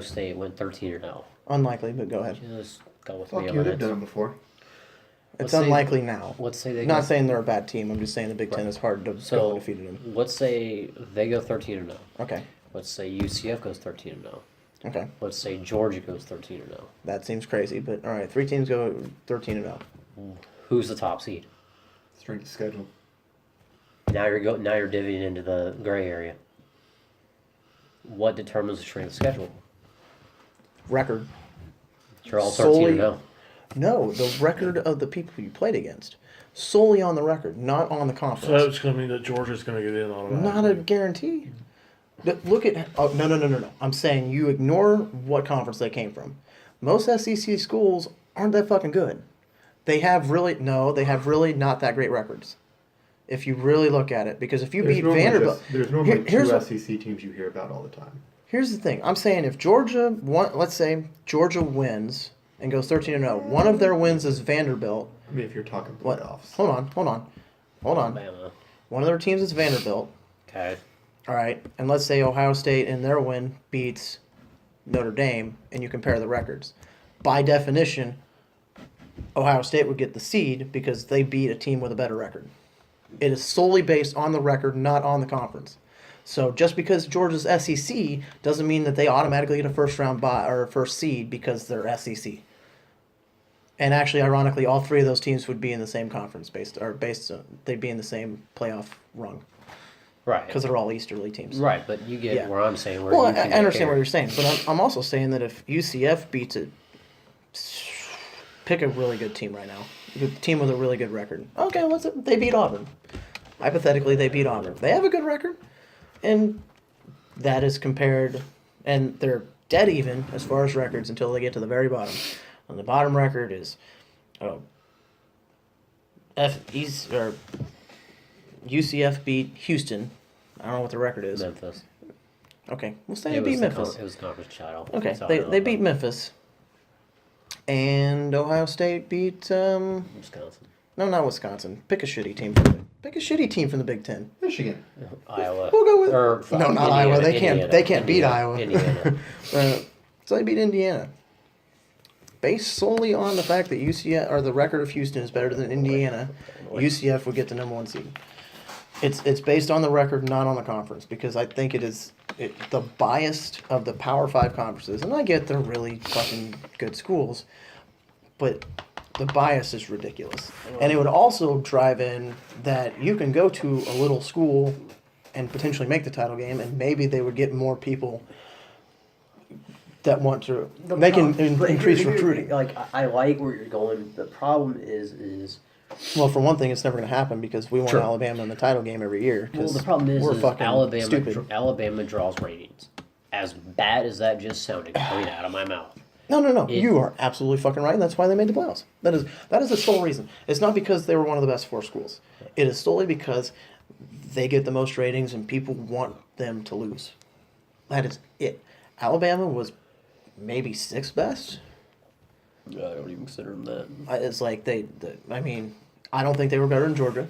State went 13-0. Unlikely, but go ahead. Just go with Fuck me you, on they've it. done it before. It's Let's say- unlikely now. Let's say they Not go, saying they're a bad team. I'm just saying the Big Ten is hard to so go undefeated in. let's say they go 13-0. Okay. Let's say UCF goes 13-0. Okay. Let's say Georgia goes 13-0. That seems crazy, but all right. 3 teams go 13-0. Who's the top seed? Strength of schedule. Now you're divvying into the gray area. What determines the strength of schedule? Record. You're all Solely- 13-0. No, the record of the people you played against. Solely on the record, not on the So conference. that's going to mean that Georgia's going to get in automatically. Not a guarantee. Look at. Oh, no. I'm saying you ignore what conference they came from. Most SEC schools aren't that fucking good. They have really not that great records. If you really look at it, because if you beat Vanderbilt, There's normally here's two what- SEC teams you hear about all the time. Here's the thing. I'm saying if Georgia let's say Georgia wins and goes 13-0, one of their wins is Vanderbilt. I mean, if you're talking What? playoffs. Hold on. Alabama. One of their teams is Vanderbilt. Okay. All right, and let's say Ohio State in their win beats Notre Dame, and you compare the records. By definition, Ohio State would get the seed because they beat a team with a better record. It is solely based on the record, not on the conference. So just because Georgia's SEC doesn't mean that they automatically get a first round bye or a first seed because they're SEC. And actually, ironically, all 3 of those teams would be in the same conference they'd be in the same playoff rung Right. because they're all Easterly teams. Right, but you get Yeah. where I'm saying. Where Well, you can I understand what compare. you're saying, but I'm also saying that if UCF beats it, pick a really good team right now, a team with a really good record. Okay, they beat Auburn. Hypothetically, they beat Auburn. They have a good record, and that is compared, and they're dead even as far as records until they get to the very bottom. And the bottom record is, UCF beat Houston. I don't know what the record is. Memphis. Okay, we'll say they It beat was Memphis. it was conference title. Okay, That's all I they know beat about Memphis. And Ohio State beat Wisconsin, not Wisconsin. Pick a shitty team. Pick a shitty team from the Big Ten. Michigan. Iowa. We'll go with Or, no, not Indiana, Iowa. They Indiana, can't beat Iowa. Indiana. So they beat Indiana. Based solely on the fact that UCF or the record of Houston is better than Indiana, UCF would get the number 1 seed. It's based on the record, not on the conference, because I think the bias of the Power 5 conferences, and I get they're really fucking good schools, but the bias is ridiculous. And it would also drive in that you can go to a little school and potentially make the title game, and maybe they would get more people that want to. They can increase recruiting. Like I like where you're going. The problem is Well, for one thing, it's never going to happen because we want Sure. Alabama in the title game every year. well, 'cause the problem we're is fucking Alabama. stupid. Alabama draws ratings. As bad as that just sounded coming out of my mouth. No. It- You are absolutely fucking right. That's why they made the playoffs. That is the sole reason. It's not because they were one of the best 4 schools. It is solely because they get the most ratings and people want them to lose. That is it. Alabama was maybe 6th best. I don't even consider them that. It's like I don't think they were better than Georgia.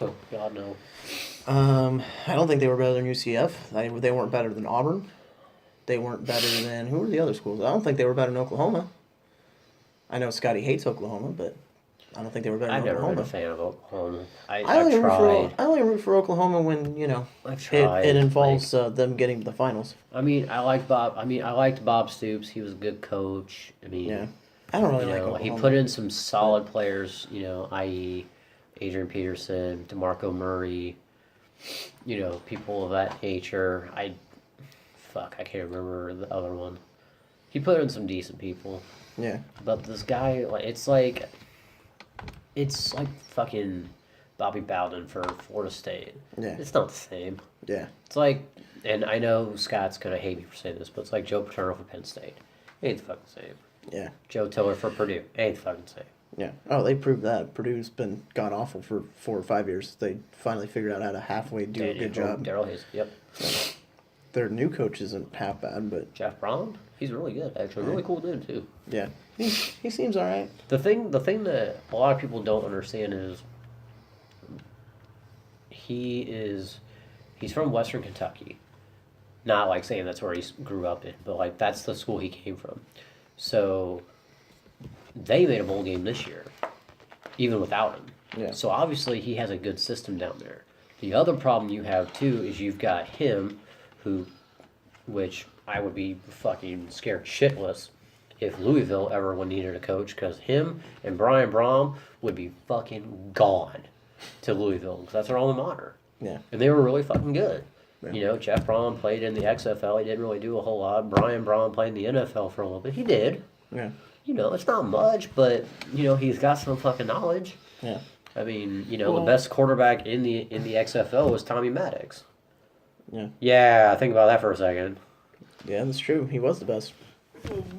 Oh God no. I don't think they were better than UCF. They weren't better than Auburn. They weren't better than who were the other schools? I don't think they were better than Oklahoma. I know Scotty hates Oklahoma, but I don't think they were better I've than never been Oklahoma. a fan of Oklahoma. I I've tried. only root for Oklahoma when I've tried. it involves them getting to the finals. I liked Bob Stoops. He was a good coach. Yeah, I don't really like He Oklahoma. put in some solid players. I.e., Adrian Peterson, DeMarco Murray. People of that nature. I can't remember the other one. He put in some decent people. Yeah, But this guy, it's like fucking Bobby Bowden for Florida State. Yeah. It's not the same. yeah, It's like, and I know Scott's gonna hate me for saying this, but it's like Joe Paterno for Penn State. It ain't the fucking same. Yeah. Joe Tiller for Purdue. Ain't fucking safe. Yeah. Oh, they proved that. Purdue's been god awful for 4 or 5 years. They finally figured out how to halfway do a good job. Daryl Hayes. Yep. Their new coach isn't half bad, but Jeff Brown. He's really good, actually. Really cool dude too. yeah, he seems all right. The thing that a lot of people don't understand is he's from Western Kentucky. Not like saying that's where he grew up in, but like that's the school he came from. So they made a bowl game this year, even without him. Yeah. So obviously he has a good system down there. The other problem you have too is you've got him, which I would be fucking scared shitless if Louisville ever would needed a coach, because him and Brian Brom would be fucking gone to Louisville, because that's their alma mater. Yeah. And they were really fucking good. Yeah. You know, Jeff Brom played in the XFL. He didn't really do a whole lot. Brian Brom played in the NFL for a little bit. He did. Yeah. You know, it's not much, but, you know, he's got some fucking knowledge. Yeah. I mean, you know, the best quarterback in the XFL was Tommy Maddox. Yeah. Yeah, think about that for a second. Yeah, that's true. He was the best.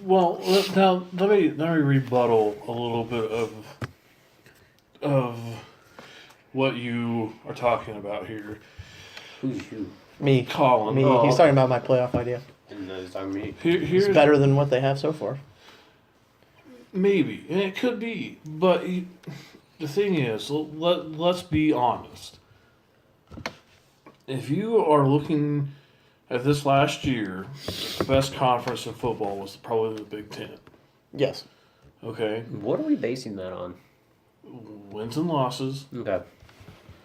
Well, now let me rebuttal a little bit of what you are talking about here. Who's you? Me. Colin. Me. Oh, He's talking about my playoff idea. And it's talking me. Here's It's better than what they have so far. maybe, and it could be, but the thing is, let's be honest. If you are looking at this last year, the best conference in football was probably the Big Ten. Yes. Okay, What are we basing that on? wins and losses. Okay.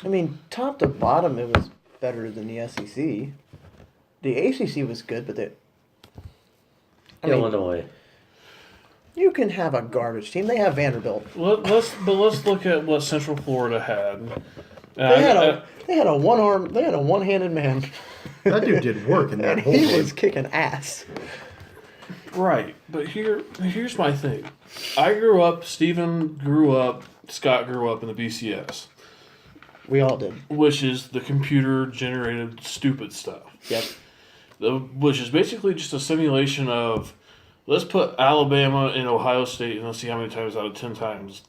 I mean, top to bottom, it was better than the SEC. The ACC was good, but I mean, Illinois. you can have a garbage team. They have Vanderbilt. Let's look at what Central Florida had. They had a one-handed man, That dude did work in that and whole he game. was kicking ass. Right, but here's my thing. Steven grew up, Scott grew up in the BCS, We all did. which is the computer-generated stupid stuff. Yep. Which is basically just a simulation of, let's put Alabama and Ohio State and let's see how many times out of 10 times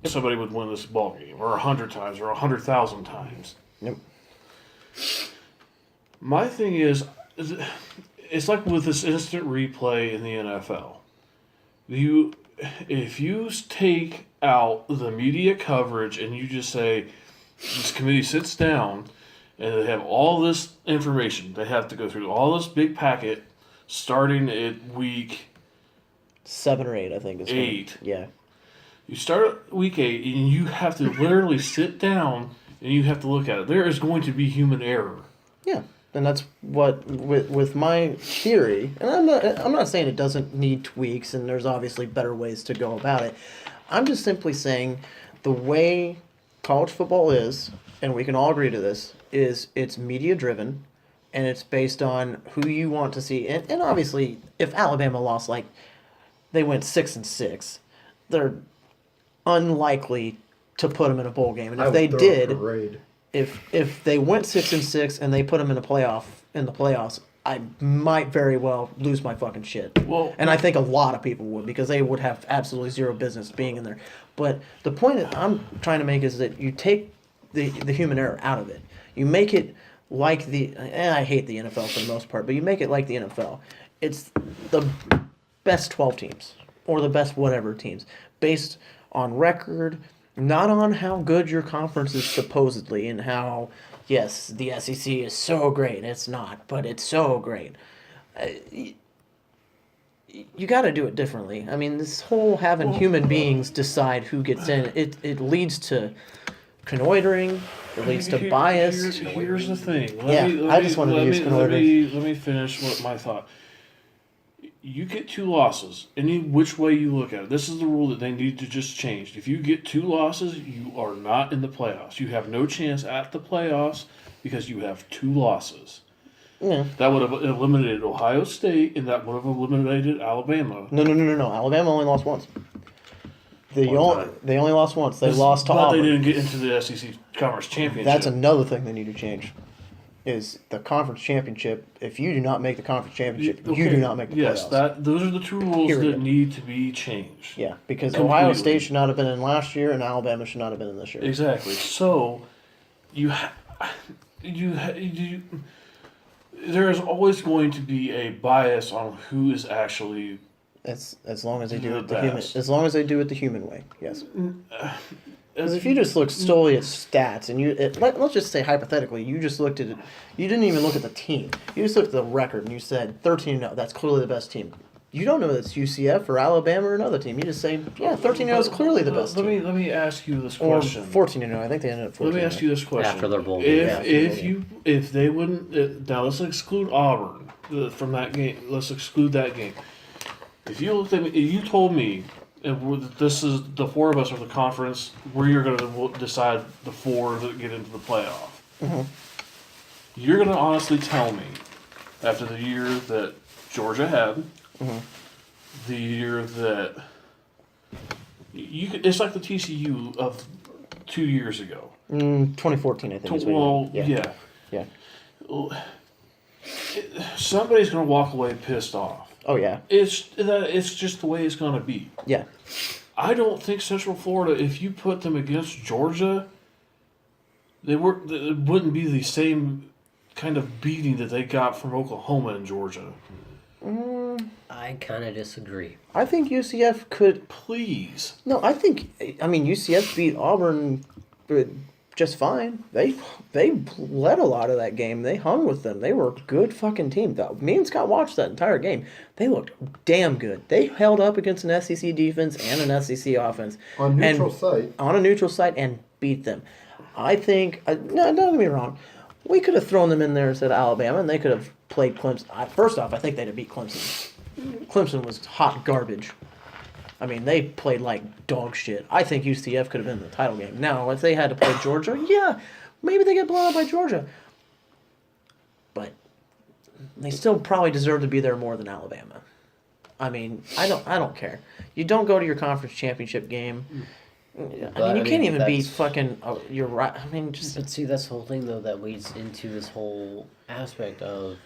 somebody would win this ball game, or 100 times, or 100,000 times. Yep. My thing is, it's like with this instant replay in the NFL. If you take out the media coverage and you just say, this committee sits down and they have all this information, they have to go through all this big packet starting at week 7 or 8, I think. Is 8. Yeah. You start at week 8 and you have to literally sit down and you have to look at it. There is going to be human error. Yeah. And that's what with my theory, and I'm not saying it doesn't need tweaks, and there's obviously better ways to go about it. I'm just simply saying the way college football is, and we can all agree to this, is it's media driven, and it's based on who you want to see. And obviously, if Alabama lost, like they went 6-6, they're unlikely to put them in a bowl game. And if they did, if they went 6-6 and they put them in the playoffs, I might very well lose my fucking shit. Well, and I think a lot of people would, because they would have absolutely zero business being in there. But the point that I'm trying to make is that you take the human error out of it. You make it like I hate the NFL for the most part, but you make it like the NFL. It's the best 12 teams or the best whatever teams based on record, not on how good your conference is supposedly and how, yes, the SEC is so great. It's not, but it's so great. You got to do it differently. I mean, this whole having human beings decide who gets in, it leads to connoitering. It leads to bias. Here's the thing. I just wanted to use connoitering. Let me finish my thought. You get 2 losses, any which way you look at it. This is the rule that they need to just change. If you get 2 losses, you are not in the playoffs. You have no chance at the playoffs because you have 2 losses. Yeah. That would have eliminated Ohio State, and that would have eliminated Alabama. No. Alabama only lost once. They only lost once. They lost to but Auburn. They didn't get into the SEC Conference Championship. That's another thing they need to change. is the conference championship. If you do not make the conference championship, you Okay, do not make the yes, playoffs. those are the two rules Period. that need to be changed. Yeah, because Completely. Ohio State should not have been in last year, and Alabama should not have been in this year. Exactly. So, you there is always going to be a bias on who is actually. As long as they do The it the human, best. as long as they do it the human way, yes. Because if you just look solely at stats, and let's just say hypothetically, you just looked at it, you didn't even look at the team. You just looked at the record, and you said 13-0. That's clearly the best team. You don't know that's UCF or Alabama or another team. You just say, yeah, 13-0 is clearly the best team. Let me ask you this Or question. 14-0. I think they ended up 14-0. Let me ask you this question. After their bowl game. If they wouldn't now let's exclude Auburn from that game. Let's exclude that game. If you looked at me, if you told me, and this is the four of us are the conference, we're going to decide the four that get into the playoff. Mm-hmm. You're going to honestly tell me, after the year that Georgia had, Mm-hmm. the year that it's like the TCU of 2 years ago. 2014, I think. Is what you mean. Yeah. Yeah. Somebody's going to walk away pissed off. Oh, yeah. It's just the way it's going to be. Yeah. I don't think Central Florida, if you put them against Georgia, it wouldn't be the same kind of beating that they got from Oklahoma and Georgia. I kind of disagree. I think UCF could. Please. No, UCF beat Auburn just fine. They led a lot of that game. They hung with them. They were a good fucking team. Me and Scott watched that entire game. They looked damn good. They held up against an SEC defense and an SEC offense. On neutral site. On a neutral site and beat them. I think, no, don't get me wrong. We could have thrown them in there instead of Alabama, and they could have played Clemson. First off, I think they'd have beat Clemson. Clemson was hot garbage. I mean, they played like dog shit. I think UCF could have been in the title game. Now, if they had to play Georgia, yeah, maybe they get blown out by Georgia. But they still probably deserve to be there more than Alabama. I mean, I don't care. You don't go to your conference championship game. You can't even beat fucking. You're right. I mean, just. But see, that's the whole thing, though, that leads into this whole aspect of,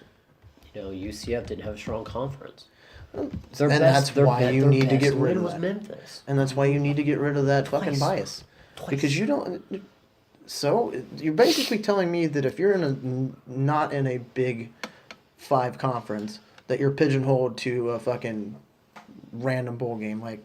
UCF didn't have a strong conference. That's why you need to get rid of was that. Memphis. And that's why you need to get rid of that fucking bias. Because you don't. So you're basically telling me that if you're not in a Big 5 conference, that you're pigeonholed to a fucking random bowl game like.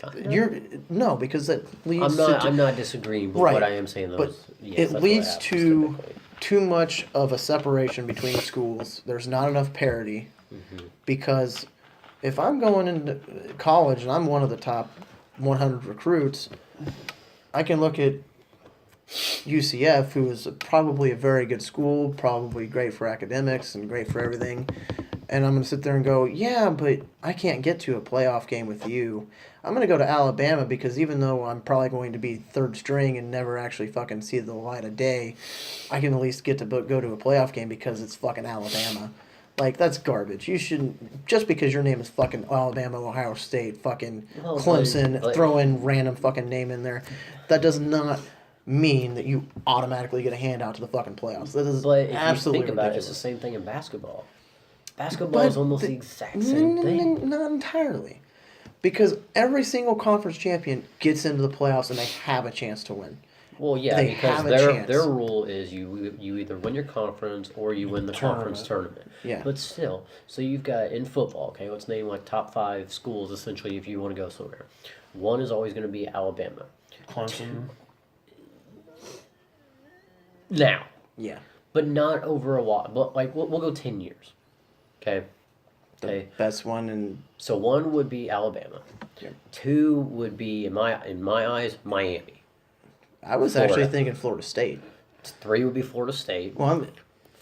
Because that leads. I'm not disagreeing, but what I am saying though but is yes, it that's leads what to typically. too much of a separation between schools. There's not enough parity because if I'm going into college and I'm one of the top 100 recruits, I can look at UCF, who is probably a very good school, probably great for academics and great for everything. And I'm going to sit there and go, yeah, but I can't get to a playoff game with you. I'm going to go to Alabama because even though I'm probably going to be third string and never actually fucking see the light of day, I can at least get to go to a playoff game because it's fucking Alabama. Like, that's garbage. You shouldn't, just because your name is fucking Alabama, Ohio State, fucking Clemson, throw in random fucking name in there. That does not mean that you automatically get a handout to the fucking playoffs. That is But if absolutely you think about ridiculous. it, it's the same thing in basketball. Basketball is almost the exact same thing. Not entirely. Because every single conference champion gets into the playoffs and they have a chance to win. Well, yeah, They because have a their chance. their rule is you either win your conference or you win the conference tournament. Yeah. But still, so you've got in football, okay, let's name like top 5 schools essentially if you want to go somewhere. One is always going to be Alabama. Clemson. Now, Yeah. but not over a while. But like we'll go 10 years. Okay. The best one in So 1 would be Alabama. Yeah. 2 would be in my eyes Miami. I was Florida. actually thinking Florida State. 3 would be Florida State. Well,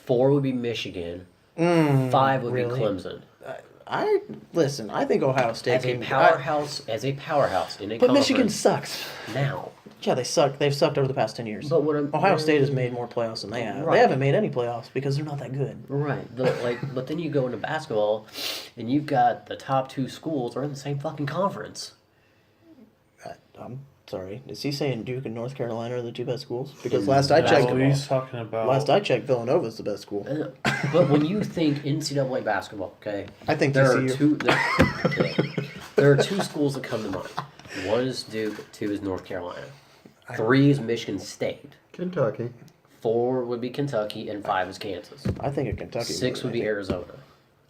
4 would be Michigan. 5 would really? be Clemson. I think Ohio State As a can powerhouse in a but conference. Michigan sucks. Now. Yeah, they suck. They've sucked over the past 10 years. But what Ohio State has made more playoffs than they have. Right. They haven't made any playoffs because they're not that good. Right. But then you go into basketball, and you've got the top 2 schools are in the same fucking conference. I'm Sorry, is he saying Duke and North Carolina are the two best schools? Because last I checked, Well, he's talking about. Villanova's the best school. But when you think NCAA basketball, okay, I think there TCU. are two. There are two schools that come to mind. One is Duke. Two is North Carolina. Three is Michigan State. Kentucky. 4 would be Kentucky, and 5 is Kansas. I think of Kentucky. 6 would be Arizona.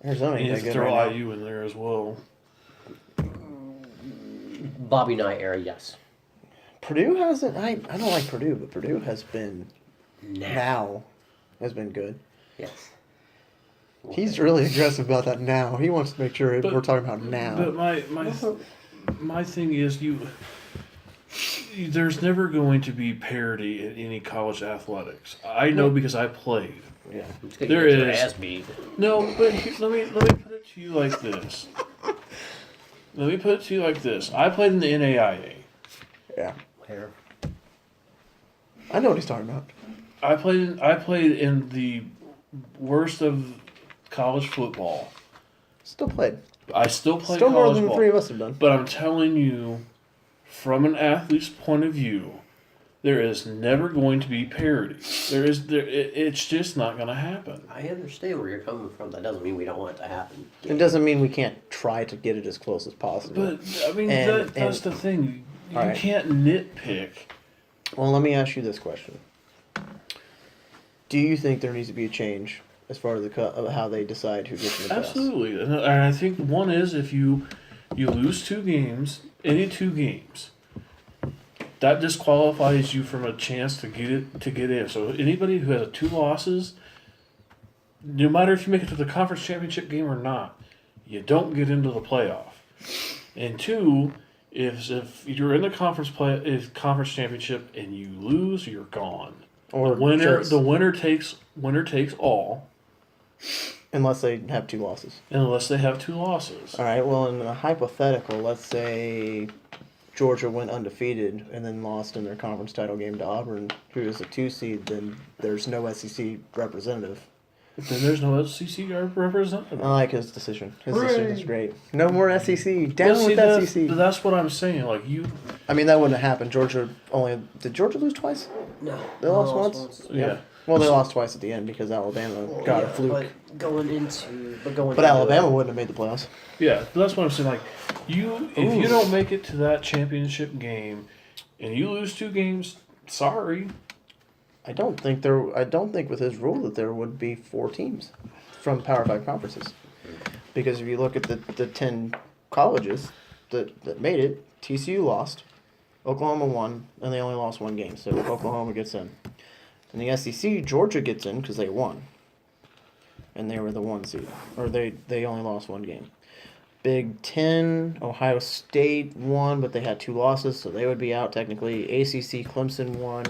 Arizona ain't You that have to good throw right now. IU in there as well. Bobby Knight era, yes. Purdue hasn't. I don't like Purdue, but Purdue has been Now. has been good. Yes. He's really aggressive about that now. He wants to make sure But- we're talking about now. But my thing is there's never going to be parity in any college athletics. I know because I played. Yeah. It's gonna There get your is. ass beat. No, but let me put it to you like this. I played in the NAIA. Yeah. Where? I know what he's talking about. I played in the worst of college football. Still played. I still play Still more college than the ball. three of us have done. But I'm telling you, from an athlete's point of view, there is never going to be parity. It's just not going to happen. I understand where you're coming from. That doesn't mean we don't want it to happen. It doesn't mean we can't try to get it as close as possible. But I mean, And- that's the thing. You All right. can't nitpick. Well, let me ask you this question. Do you think there needs to be a change as far as of how they decide who gets in the playoffs? Absolutely, and I think one is if you lose 2 games, any 2 games, that disqualifies you from a chance to get in. So anybody who has 2 losses, no matter if you make it to the conference championship game or not, you don't get into the playoff. And 2, if you're in the conference championship and you lose, you're gone. Or The winner takes all, unless they have 2 losses. unless they have 2 losses. All right. Well, in a hypothetical, let's say Georgia went undefeated and then lost in their conference title game to Auburn, who is a 2 seed. Then there's no SEC representative. Then there's no SEC representative. I like his decision. His Hooray. decision is great. No more SEC. Down But see, with SEC. that's what I'm saying. Like you, I mean, that wouldn't have happened. Did Georgia lose twice? No. They lost once? yeah. Well, they lost twice at the end because Alabama got a fluke. But going into But Alabama wouldn't have made the playoffs. Yeah, but that's what I'm saying. Like if you don't make it to that championship game, and you lose 2 games, sorry. I don't think with his rule that there would be 4 teams from Power 5 conferences. Because if you look at the 10 colleges that made it, TCU lost, Oklahoma won, and they only lost 1 game. So Oklahoma gets in. In the SEC, Georgia gets in because they won. And they were the 1 seed. Or they only lost 1 game. Big Ten, Ohio State won, but they had 2 losses, so they would be out technically. ACC, Clemson won.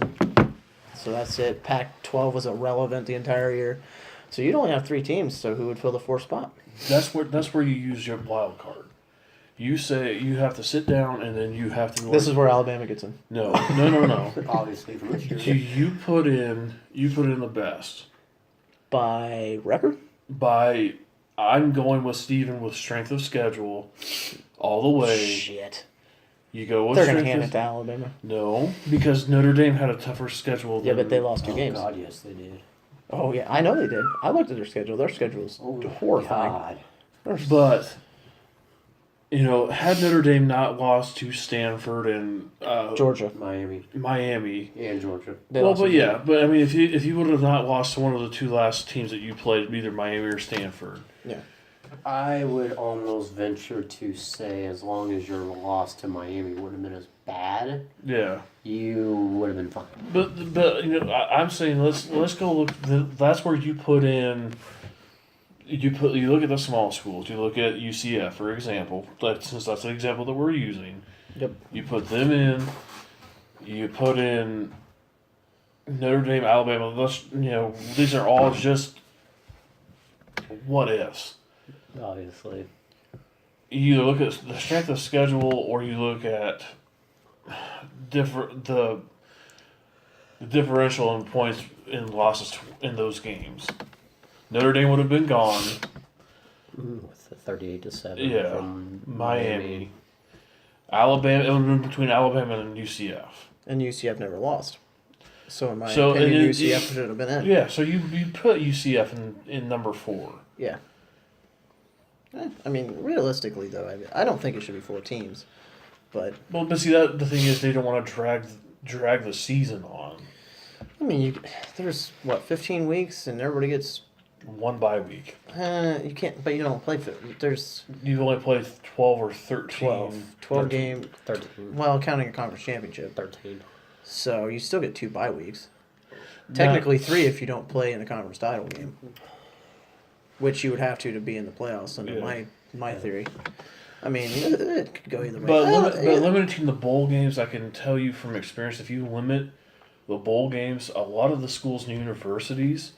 So that's it. Pac-12 was irrelevant the entire year. So you'd only have 3 teams, so who would fill the 4th spot? That's where you use your wild card. You say you have to sit down and then you have to. This is where Alabama gets in. No. Obviously from this year. You put in the best. By record? I'm going with Steven with strength of schedule all the way. Shit. You go with They're going to strength hand of- it to Alabama. No, because Notre Dame had a tougher schedule. Yeah, than, but they lost 2 Oh, games. God, yes, they did. Oh, yeah. I know they did. I looked at their schedule. Their schedule is horrifying. God. But had Notre Dame not lost to Stanford and Georgia. Miami, And Georgia. They well, lost but a game. yeah, but I mean, if you would have not lost to one of the 2 last teams that you played, either Miami or Stanford, Yeah. I would almost venture to say, as long as your loss to Miami wouldn't have been as bad, yeah. you would have been fine. But I'm saying let's go look. That's where you put in. You look at the small schools. You look at UCF, for example. Since that's the example that we're using. Yep. You put them in. You put in Notre Dame, Alabama. These are all just what ifs. Obviously. You look at the strength of schedule, or you look at the differential in points in losses in those games. Notre Dame would have been gone. With the 38-7 Yeah, from Miami. Alabama. It would have been between Alabama and UCF. And UCF never lost. So in my So, opinion, and UCF should have been in. Yeah, so you put UCF in number 4. Yeah. I mean, realistically, though, I don't think it should be 4 teams. But see, that the thing is, they don't want to drag the season on. I mean, there's 15 weeks, and everybody gets 1 bye week. you can't, but you don't play. There's You only play 12 or 13. 12 game. 13. Well, counting a conference championship. 13. So you still get 2 bye weeks. Technically 3 if you don't play in the conference title game, which you would have to be in the playoffs under my theory. I mean, it could go either way. But limiting the bowl games, I can tell you from experience, if you limit the bowl games, a lot of the schools and universities,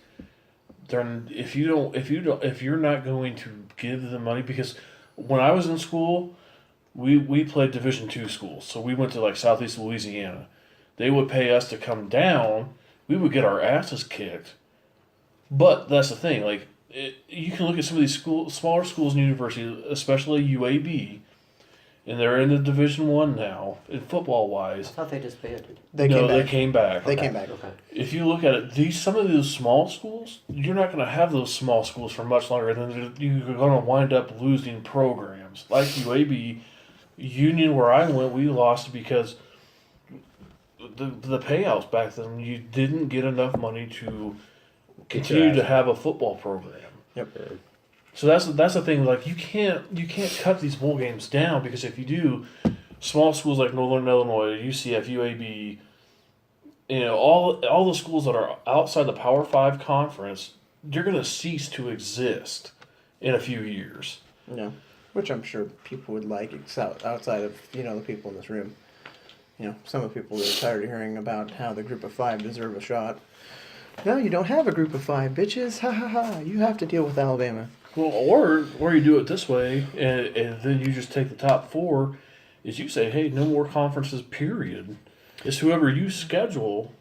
if you're not going to give them money, because when I was in school, we played Division II schools, so we went to like Southeast Louisiana. They would pay us to come down. We would get our asses kicked. But that's the thing, like you can look at some of these smaller schools and universities, especially UAB, and they're in the Division I now, in football wise. I thought they disbanded. They came back. They came back. Okay. If you look at it, some of these small schools, you're not going to have those small schools for much longer. And then you're going to wind up losing programs. Like UAB, Union, where I went, we lost because the payouts back then, you didn't get enough money to continue to have a football program. Yep. So that's the thing. Like you can't cut these bowl games down, because if you do, small schools like Northern Illinois, UCF, UAB, all the schools that are outside the Power 5 conference, they're going to cease to exist in a few years. No, which I'm sure people would like, outside of the people in this room. Some of the people that are tired of hearing about how the group of 5 deserve a shot. No, you don't have a group of 5, bitches. Ha ha ha. You have to deal with Alabama. Well, or you do it this way, and then you just take the top 4, is you say, hey, no more conferences, period. It's whoever you schedule.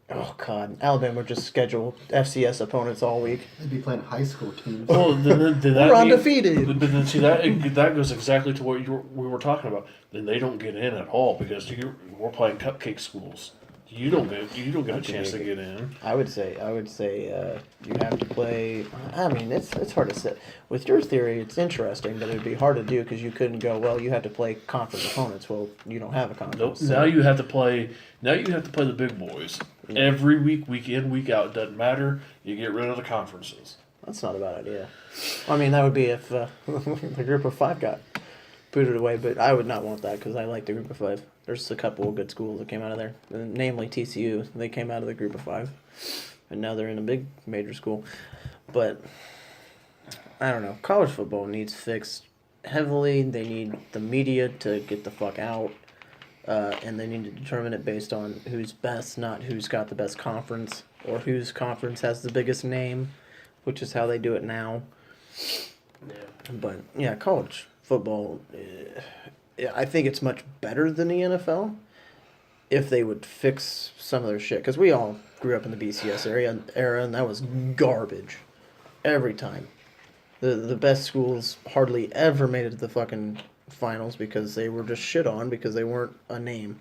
Oh, God. Alabama would just schedule FCS opponents all week. They'd be playing high school teams. Well, then that We're undefeated. But then see, that goes exactly to what we were talking about. Then they don't get in at all, because we're playing cupcake schools. You don't get a chance to get in. I would say you have to play. I mean, it's hard to say. With your theory, it's interesting, but it'd be hard to do because you couldn't go. Well, you have to play conference opponents. Well, you don't have a conference. Nope. So. Now you have to play. Now you have to play the big boys every week in, week out. It doesn't matter. You get rid of the conferences. That's not a bad idea. I mean, that would be if the group of 5 got booted away, but I would not want that because I like the group of 5. There's a couple of good schools that came out of there, namely TCU. They came out of the group of 5, and now they're in a big major school. But I don't know. College football needs fixed heavily. They need the media to get the fuck out, and they need to determine it based on who's best, not who's got the best conference or whose conference has the biggest name, which is how they do it now. Yeah. But yeah, college football, I think it's much better than the NFL if they would fix some of their shit. Because we all grew up in the BCS era, and that was garbage every time. The best schools hardly ever made it to the fucking finals because they were just shit on because they weren't a name.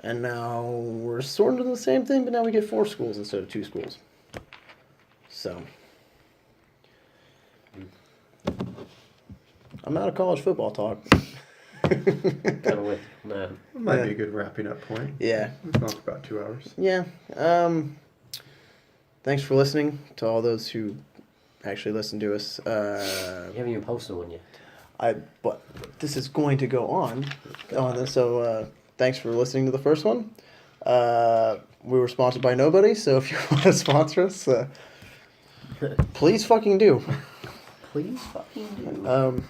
And now we're sort of the same thing, but now we get 4 schools instead of 2 schools. So I'm out of college football talk. Kind of with that. Might be a good wrapping up point. Yeah. We've talked about 2 hours. Yeah. Thanks for listening to all those who actually listen to us. You haven't even posted one yet. But this is going to go on this, so thanks for listening to the first one. We were sponsored by nobody, so if you want to sponsor us, please fucking do. Please fucking do.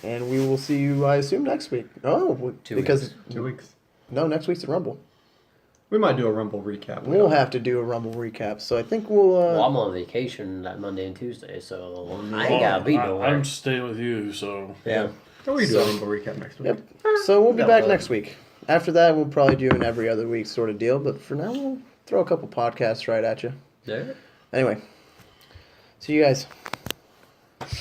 And we will see you, I assume, next week. Oh, 2 because weeks. 2 weeks. No, next week's the Rumble. We might do a Rumble recap. We'll have to do a Rumble recap, so I think we'll. Well, I'm on vacation that Monday and Tuesday, so I ain't gotta be nowhere. I'm staying with you, so Yeah. Oh, we do a Rumble recap next week. Yep. So we'll be Yeah, back but- next week. After that, we'll probably do an every other week sort of deal, but for now, we'll throw a couple podcasts right at you. Yeah. Anyway, see you guys.